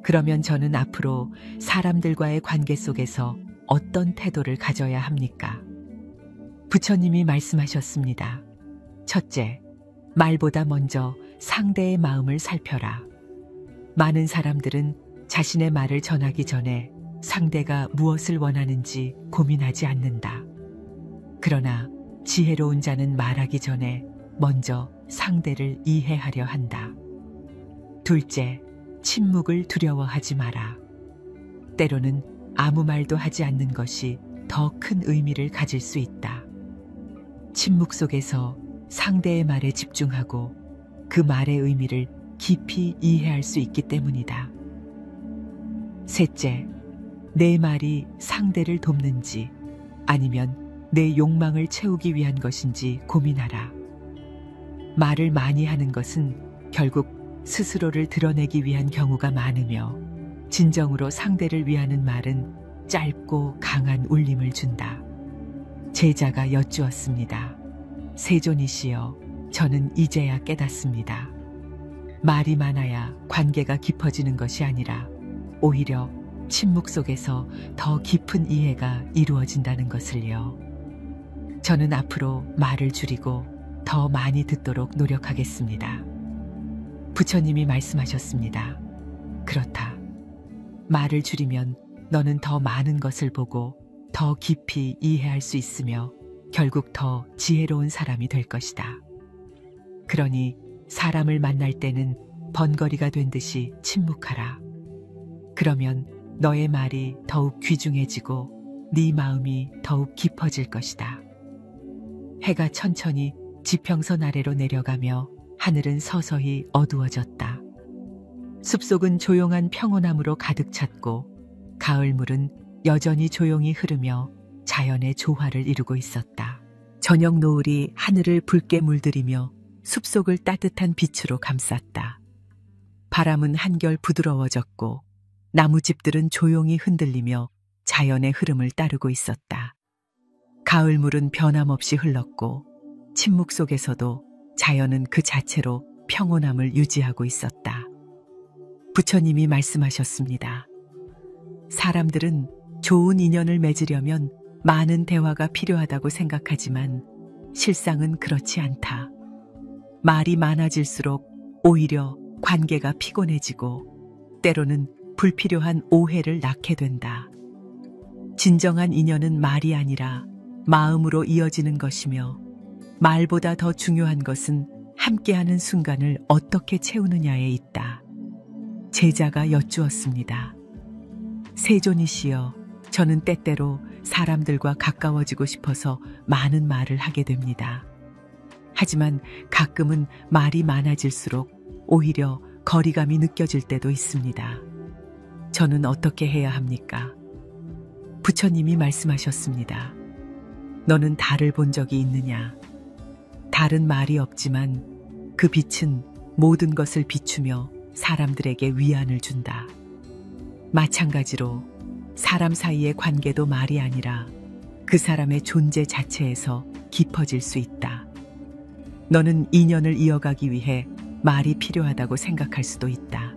그러면 저는 앞으로 사람들과의 관계 속에서 어떤 태도를 가져야 합니까? 부처님이 말씀하셨습니다. 첫째, 말보다 먼저 상대의 마음을 살펴라. 많은 사람들은 자신의 말을 전하기 전에 상대가 무엇을 원하는지 고민하지 않는다. 그러나 지혜로운 자는 말하기 전에 먼저 상대를 이해하려 한다. 둘째, 침묵을 두려워하지 마라. 때로는 아무 말도 하지 않는 것이 더 큰 의미를 가질 수 있다. 침묵 속에서 상대의 말에 집중하고 그 말의 의미를 깊이 이해할 수 있기 때문이다. 셋째, 내 말이 상대를 돕는지 아니면 내 욕망을 채우기 위한 것인지 고민하라. 말을 많이 하는 것은 결국 스스로를 드러내기 위한 경우가 많으며 진정으로 상대를 위하는 말은 짧고 강한 울림을 준다. 제자가 여쭈었습니다. 세존이시여, 저는 이제야 깨닫습니다. 말이 많아야 관계가 깊어지는 것이 아니라 오히려 침묵 속에서 더 깊은 이해가 이루어진다는 것을요. 저는 앞으로 말을 줄이고 더 많이 듣도록 노력하겠습니다. 부처님이 말씀하셨습니다. 그렇다. 말을 줄이면 너는 더 많은 것을 보고 더 깊이 이해할 수 있으며 결국 더 지혜로운 사람이 될 것이다. 그러니 사람을 만날 때는 번거리가 된 듯이 침묵하라. 그러면 너의 말이 더욱 귀중해지고 네 마음이 더욱 깊어질 것이다. 해가 천천히 지평선 아래로 내려가며 하늘은 서서히 어두워졌다. 숲속은 조용한 평온함으로 가득 찼고 가을물은 여전히 조용히 흐르며 자연의 조화를 이루고 있었다. 저녁 노을이 하늘을 붉게 물들이며 숲속을 따뜻한 빛으로 감쌌다. 바람은 한결 부드러워졌고 나무집들은 조용히 흔들리며 자연의 흐름을 따르고 있었다. 가을물은 변함없이 흘렀고 침묵 속에서도 자연은 그 자체로 평온함을 유지하고 있었다. 부처님이 말씀하셨습니다. 사람들은 좋은 인연을 맺으려면 많은 대화가 필요하다고 생각하지만 실상은 그렇지 않다. 말이 많아질수록 오히려 관계가 피곤해지고 때로는 불필요한 오해를 낳게 된다. 진정한 인연은 말이 아니라 마음으로 이어지는 것이며 말보다 더 중요한 것은 함께하는 순간을 어떻게 채우느냐에 있다. 제자가 여쭈었습니다. 세존이시여, 저는 때때로 사람들과 가까워지고 싶어서 많은 말을 하게 됩니다. 하지만 가끔은 말이 많아질수록 오히려 거리감이 느껴질 때도 있습니다. 저는 어떻게 해야 합니까? 부처님이 말씀하셨습니다. 너는 달을 본 적이 있느냐? 달은 말이 없지만 그 빛은 모든 것을 비추며 사람들에게 위안을 준다. 마찬가지로 사람 사이의 관계도 말이 아니라 그 사람의 존재 자체에서 깊어질 수 있다. 너는 인연을 이어가기 위해 말이 필요하다고 생각할 수도 있다.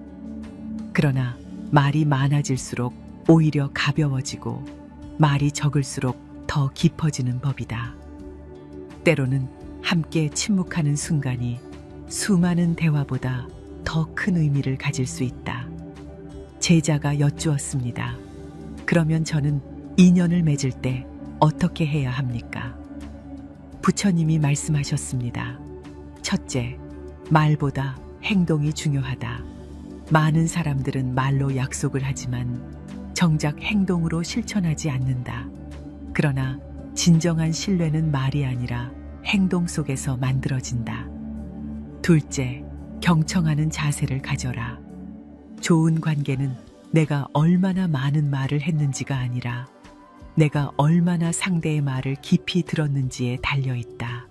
그러나 말이 많아질수록 오히려 가벼워지고 말이 적을수록 더 깊어지는 법이다. 때로는 함께 침묵하는 순간이 수많은 대화보다 더 큰 의미를 가질 수 있다. 제자가 여쭈었습니다. 그러면 저는 인연을 맺을 때 어떻게 해야 합니까? 부처님이 말씀하셨습니다. 첫째, 말보다 행동이 중요하다. 많은 사람들은 말로 약속을 하지만 정작 행동으로 실천하지 않는다. 그러나 진정한 신뢰는 말이 아니라 행동 속에서 만들어진다. 둘째, 경청하는 자세를 가져라. 좋은 관계는 내가 얼마나 많은 말을 했는지가 아니라 내가 얼마나 상대의 말을 깊이 들었는지에 달려 있다.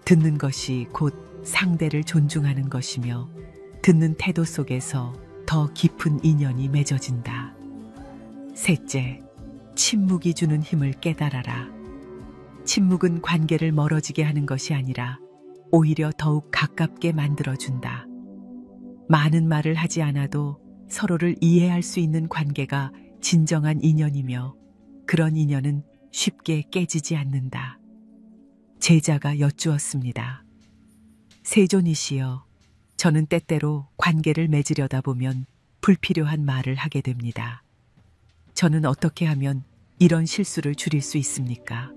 듣는 것이 곧 상대를 존중하는 것이며 듣는 태도 속에서 더 깊은 인연이 맺어진다. 셋째, 침묵이 주는 힘을 깨달아라. 침묵은 관계를 멀어지게 하는 것이 아니라 오히려 더욱 가깝게 만들어준다. 많은 말을 하지 않아도 서로를 이해할 수 있는 관계가 진정한 인연이며 그런 인연은 쉽게 깨지지 않는다. 제자가 여쭈었습니다. 세존이시여, 저는 때때로 관계를 맺으려다 보면 불필요한 말을 하게 됩니다. 저는 어떻게 하면 이런 실수를 줄일 수 있습니까?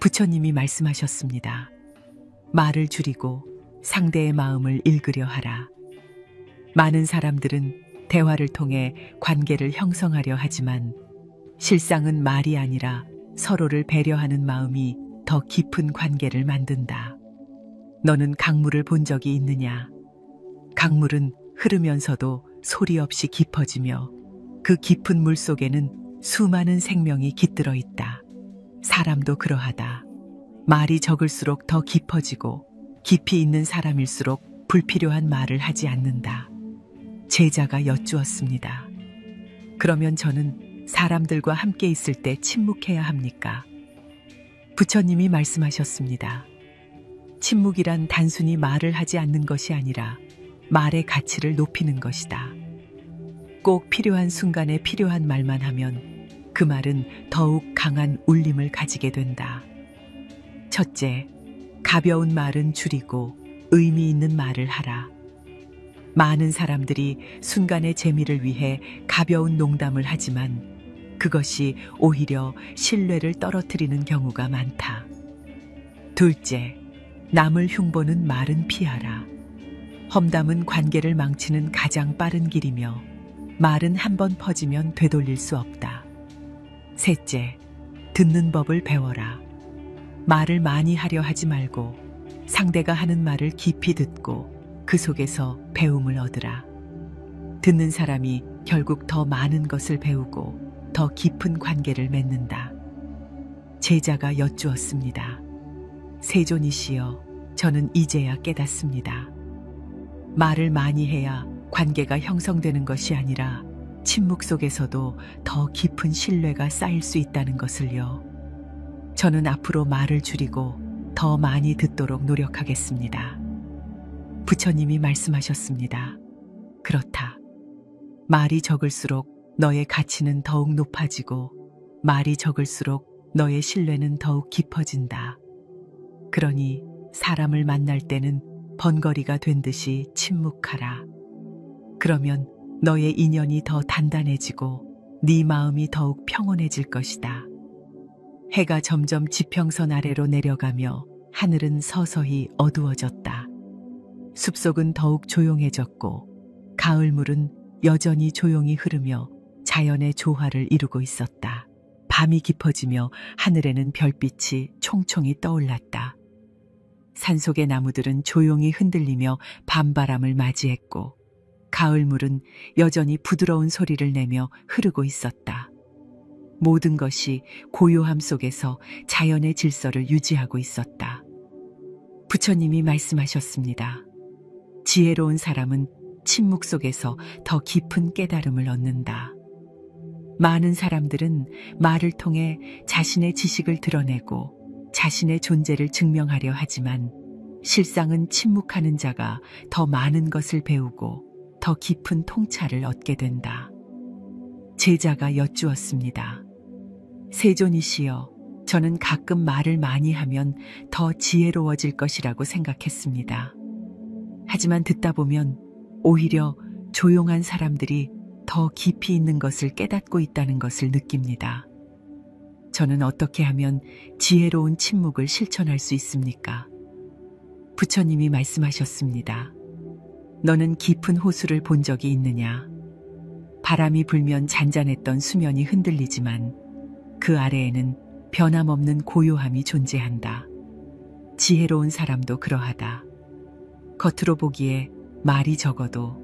부처님이 말씀하셨습니다. 말을 줄이고 상대의 마음을 읽으려 하라. 많은 사람들은 대화를 통해 관계를 형성하려 하지만 실상은 말이 아니라 서로를 배려하는 마음이 더 깊은 관계를 만든다. 너는 강물을 본 적이 있느냐? 강물은 흐르면서도 소리 없이 깊어지며 그 깊은 물 속에는 수많은 생명이 깃들어 있다. 사람도 그러하다. 말이 적을수록 더 깊어지고 깊이 있는 사람일수록 불필요한 말을 하지 않는다. 제자가 여쭈었습니다. 그러면 저는 사람들과 함께 있을 때 침묵해야 합니까? 부처님이 말씀하셨습니다. 침묵이란 단순히 말을 하지 않는 것이 아니라 말의 가치를 높이는 것이다. 꼭 필요한 순간에 필요한 말만 하면 그 말은 더욱 강한 울림을 가지게 된다. 첫째, 가벼운 말은 줄이고 의미 있는 말을 하라. 많은 사람들이 순간의 재미를 위해 가벼운 농담을 하지만 그것이 오히려 신뢰를 떨어뜨리는 경우가 많다. 둘째, 남을 흉보는 말은 피하라. 험담은 관계를 망치는 가장 빠른 길이며 말은 한번 퍼지면 되돌릴 수 없다. 셋째, 듣는 법을 배워라. 말을 많이 하려 하지 말고 상대가 하는 말을 깊이 듣고 그 속에서 배움을 얻으라. 듣는 사람이 결국 더 많은 것을 배우고 더 깊은 관계를 맺는다. 제자가 여쭈었습니다. 세존이시여, 저는 이제야 깨닫습니다. 말을 많이 해야 관계가 형성되는 것이 아니라 침묵 속에서도 더 깊은 신뢰가 쌓일 수 있다는 것을요. 저는 앞으로 말을 줄이고 더 많이 듣도록 노력하겠습니다. 부처님이 말씀하셨습니다. 그렇다. 말이 적을수록 너의 가치는 더욱 높아지고 말이 적을수록 너의 신뢰는 더욱 깊어진다. 그러니 사람을 만날 때는 번거리가 된 듯이 침묵하라. 그러면 너의 인연이 더 단단해지고 네 마음이 더욱 평온해질 것이다. 해가 점점 지평선 아래로 내려가며 하늘은 서서히 어두워졌다. 숲속은 더욱 조용해졌고 가을물은 여전히 조용히 흐르며 자연의 조화를 이루고 있었다. 밤이 깊어지며 하늘에는 별빛이 총총히 떠올랐다. 산속의 나무들은 조용히 흔들리며 밤바람을 맞이했고 가을물은 여전히 부드러운 소리를 내며 흐르고 있었다. 모든 것이 고요함 속에서 자연의 질서를 유지하고 있었다. 부처님이 말씀하셨습니다. 지혜로운 사람은 침묵 속에서 더 깊은 깨달음을 얻는다. 많은 사람들은 말을 통해 자신의 지식을 드러내고 자신의 존재를 증명하려 하지만 실상은 침묵하는 자가 더 많은 것을 배우고 더 깊은 통찰을 얻게 된다. 제자가 여쭈었습니다. 세존이시여, 저는 가끔 말을 많이 하면 더 지혜로워질 것이라고 생각했습니다. 하지만 듣다 보면 오히려 조용한 사람들이 더 깊이 있는 것을 깨닫고 있다는 것을 느낍니다. 저는 어떻게 하면 지혜로운 침묵을 실천할 수 있습니까? 부처님이 말씀하셨습니다. 너는 깊은 호수를 본 적이 있느냐? 바람이 불면 잔잔했던 수면이 흔들리지만 그 아래에는 변함없는 고요함이 존재한다. 지혜로운 사람도 그러하다. 겉으로 보기에 말이 적어도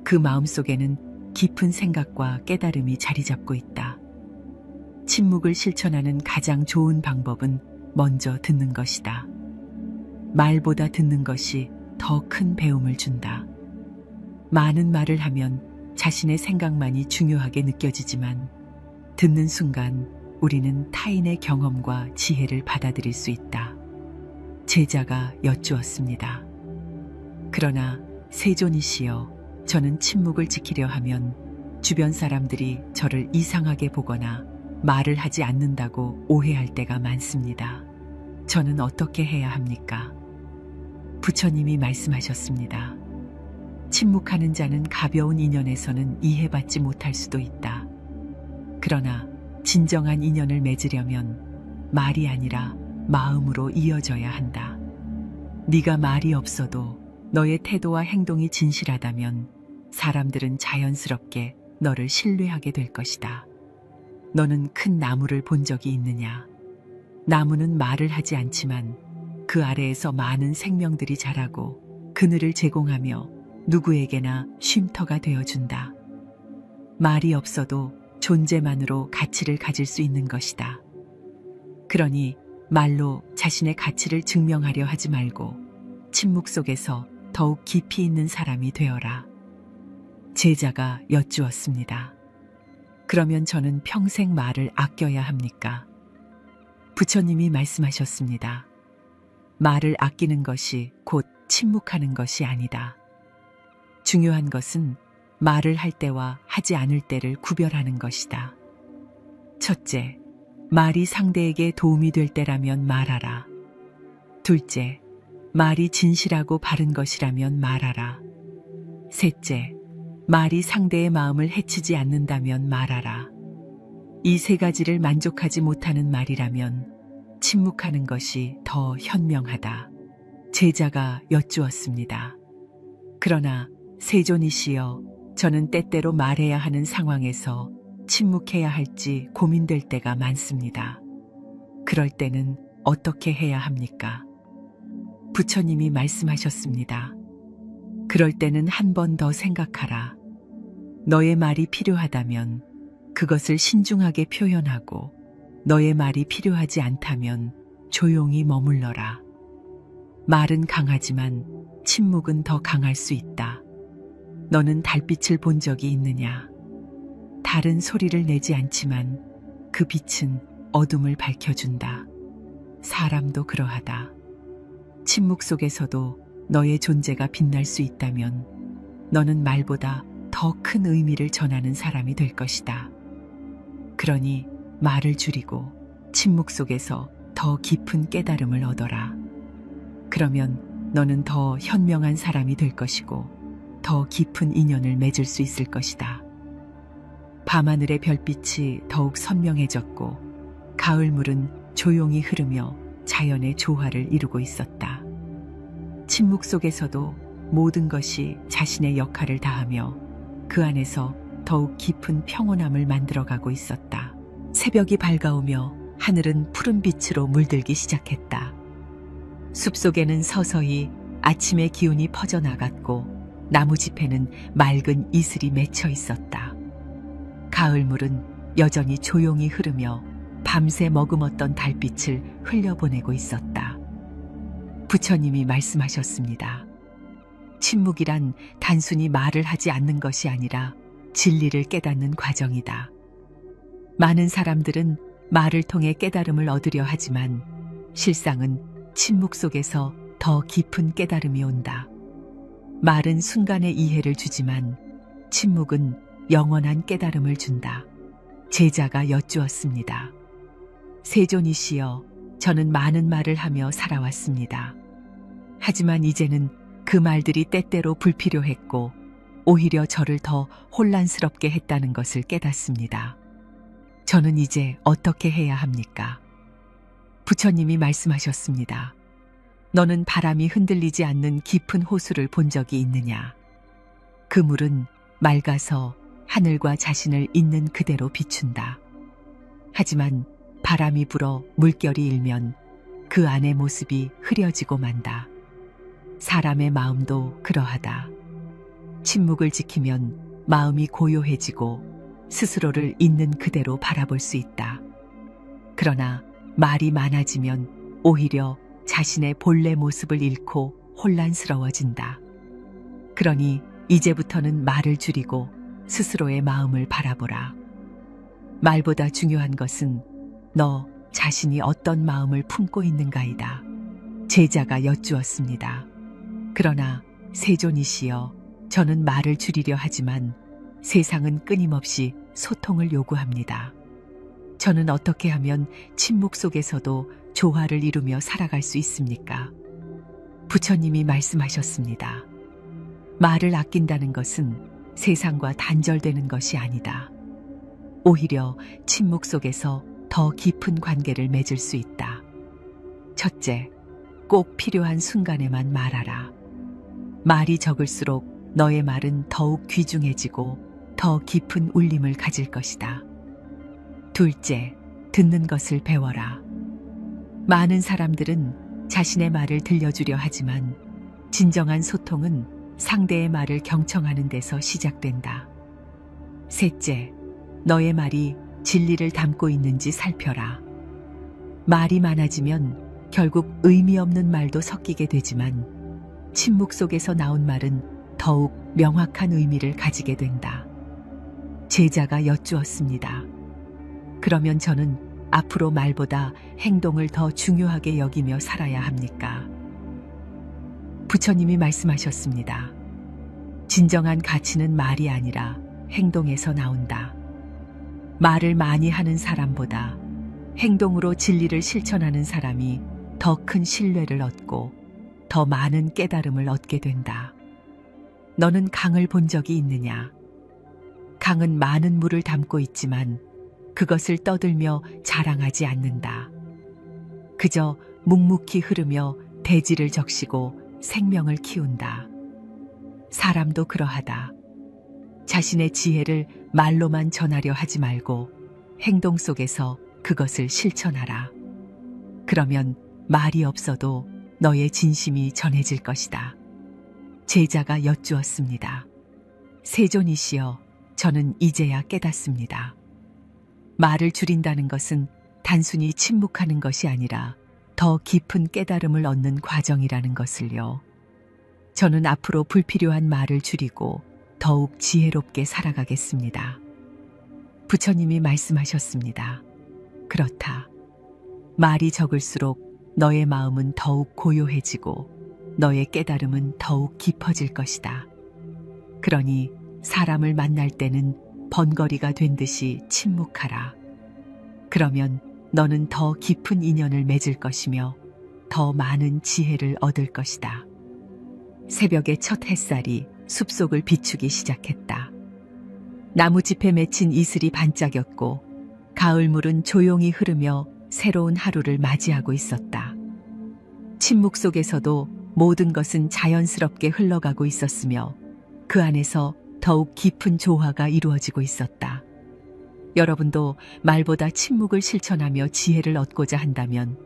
그 마음속에는 깊은 생각과 깨달음이 자리 잡고 있다. 침묵을 실천하는 가장 좋은 방법은 먼저 듣는 것이다. 말보다 듣는 것이 더 큰 배움을 준다. 많은 말을 하면 자신의 생각만이 중요하게 느껴지지만 듣는 순간 우리는 타인의 경험과 지혜를 받아들일 수 있다. 제자가 여쭈었습니다. 그러나 세존이시여, 저는 침묵을 지키려 하면 주변 사람들이 저를 이상하게 보거나 말을 하지 않는다고 오해할 때가 많습니다. 저는 어떻게 해야 합니까? 부처님이 말씀하셨습니다. 침묵하는 자는 가벼운 인연에서는 이해받지 못할 수도 있다. 그러나 진정한 인연을 맺으려면 말이 아니라 마음으로 이어져야 한다. 네가 말이 없어도 너의 태도와 행동이 진실하다면 사람들은 자연스럽게 너를 신뢰하게 될 것이다. 너는 큰 나무를 본 적이 있느냐? 나무는 말을 하지 않지만 그 아래에서 많은 생명들이 자라고 그늘을 제공하며 누구에게나 쉼터가 되어준다. 말이 없어도 존재만으로 가치를 가질 수 있는 것이다. 그러니 말로 자신의 가치를 증명하려 하지 말고 침묵 속에서 더욱 깊이 있는 사람이 되어라. 제자가 여쭈었습니다. 그러면 저는 평생 말을 아껴야 합니까? 부처님이 말씀하셨습니다. 말을 아끼는 것이 곧 침묵하는 것이 아니다. 중요한 것은 말을 할 때와 하지 않을 때를 구별하는 것이다. 첫째, 말이 상대에게 도움이 될 때라면 말하라. 둘째, 말이 진실하고 바른 것이라면 말하라. 셋째, 말이 상대의 마음을 해치지 않는다면 말하라. 이 세 가지를 만족하지 못하는 말이라면 침묵하는 것이 더 현명하다. 제자가 여쭈었습니다. 그러나 세존이시여, 저는 때때로 말해야 하는 상황에서 침묵해야 할지 고민될 때가 많습니다. 그럴 때는 어떻게 해야 합니까? 부처님이 말씀하셨습니다. 그럴 때는 한 번 더 생각하라. 너의 말이 필요하다면 그것을 신중하게 표현하고 너의 말이 필요하지 않다면 조용히 머물러라. 말은 강하지만 침묵은 더 강할 수 있다. 너는 달빛을 본 적이 있느냐? 달은 소리를 내지 않지만 그 빛은 어둠을 밝혀준다. 사람도 그러하다. 침묵 속에서도 너의 존재가 빛날 수 있다면 너는 말보다 더 큰 의미를 전하는 사람이 될 것이다. 그러니 말을 줄이고 침묵 속에서 더 깊은 깨달음을 얻어라. 그러면 너는 더 현명한 사람이 될 것이고 더 깊은 인연을 맺을 수 있을 것이다. 밤하늘의 별빛이 더욱 선명해졌고 가을물은 조용히 흐르며 자연의 조화를 이루고 있었다. 침묵 속에서도 모든 것이 자신의 역할을 다하며 그 안에서 더욱 깊은 평온함을 만들어가고 있었다. 새벽이 밝아오며 하늘은 푸른 빛으로 물들기 시작했다. 숲속에는 서서히 아침의 기운이 퍼져나갔고 나무짚에는 맑은 이슬이 맺혀 있었다. 가을물은 여전히 조용히 흐르며 밤새 머금었던 달빛을 흘려보내고 있었다. 부처님이 말씀하셨습니다. 침묵이란 단순히 말을 하지 않는 것이 아니라 진리를 깨닫는 과정이다. 많은 사람들은 말을 통해 깨달음을 얻으려 하지만 실상은 침묵 속에서 더 깊은 깨달음이 온다. 말은 순간의 이해를 주지만 침묵은 영원한 깨달음을 준다. 제자가 여쭈었습니다. 세존이시여, 저는 많은 말을 하며 살아왔습니다. 하지만 이제는 그 말들이 때때로 불필요했고 오히려 저를 더 혼란스럽게 했다는 것을 깨닫습니다. 저는 이제 어떻게 해야 합니까? 부처님이 말씀하셨습니다. 너는 바람이 흔들리지 않는 깊은 호수를 본 적이 있느냐? 그 물은 맑아서 하늘과 자신을 있는 그대로 비춘다. 하지만 바람이 불어 물결이 일면 그 안의 모습이 흐려지고 만다. 사람의 마음도 그러하다. 침묵을 지키면 마음이 고요해지고 스스로를 있는 그대로 바라볼 수 있다. 그러나 말이 많아지면 오히려 자신의 본래 모습을 잃고 혼란스러워진다. 그러니 이제부터는 말을 줄이고 스스로의 마음을 바라보라. 말보다 중요한 것은 너 자신이 어떤 마음을 품고 있는가이다. 제자가 여쭈었습니다. 그러나 세존이시여, 저는 말을 줄이려 하지만 세상은 끊임없이 소통을 요구합니다. 저는 어떻게 하면 침묵 속에서도 조화를 이루며 살아갈 수 있습니까? 부처님이 말씀하셨습니다. 말을 아낀다는 것은 세상과 단절되는 것이 아니다. 오히려 침묵 속에서 더 깊은 관계를 맺을 수 있다. 첫째, 꼭 필요한 순간에만 말하라. 말이 적을수록 너의 말은 더욱 귀중해지고 더 깊은 울림을 가질 것이다. 둘째, 듣는 것을 배워라. 많은 사람들은 자신의 말을 들려주려 하지만 진정한 소통은 상대의 말을 경청하는 데서 시작된다. 셋째, 너의 말이 진리를 담고 있는지 살펴라. 말이 많아지면 결국 의미 없는 말도 섞이게 되지만 침묵 속에서 나온 말은 더욱 명확한 의미를 가지게 된다. 제자가 여쭈었습니다. 그러면 저는 앞으로 말보다 행동을 더 중요하게 여기며 살아야 합니까? 부처님이 말씀하셨습니다. 진정한 가치는 말이 아니라 행동에서 나온다. 말을 많이 하는 사람보다 행동으로 진리를 실천하는 사람이 더 큰 신뢰를 얻고 더 많은 깨달음을 얻게 된다. 너는 강을 본 적이 있느냐? 강은 많은 물을 담고 있지만 그것을 떠들며 자랑하지 않는다. 그저 묵묵히 흐르며 대지를 적시고 생명을 키운다. 사람도 그러하다. 자신의 지혜를 말로만 전하려 하지 말고 행동 속에서 그것을 실천하라. 그러면 말이 없어도 너의 진심이 전해질 것이다. 제자가 여쭈었습니다. 세존이시여, 저는 이제야 깨닫습니다. 말을 줄인다는 것은 단순히 침묵하는 것이 아니라 더 깊은 깨달음을 얻는 과정이라는 것을요. 저는 앞으로 불필요한 말을 줄이고 더욱 지혜롭게 살아가겠습니다. 부처님이 말씀하셨습니다. 그렇다. 말이 적을수록 너의 마음은 더욱 고요해지고 너의 깨달음은 더욱 깊어질 것이다. 그러니 사람을 만날 때는 번거리가 된 듯이 침묵하라. 그러면 너는 더 깊은 인연을 맺을 것이며 더 많은 지혜를 얻을 것이다. 새벽의 첫 햇살이 숲속을 비추기 시작했다. 나무짚에 맺힌 이슬이 반짝였고 가을물은 조용히 흐르며 새로운 하루를 맞이하고 있었다. 침묵 속에서도 모든 것은 자연스럽게 흘러가고 있었으며 그 안에서 더욱 깊은 조화가 이루어지고 있었다. 여러분도 말보다 침묵을 실천하며 지혜를 얻고자 한다면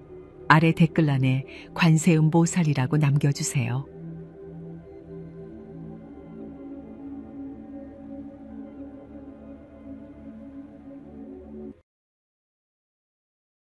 아래 댓글란에 관세음보살이라고 남겨주세요.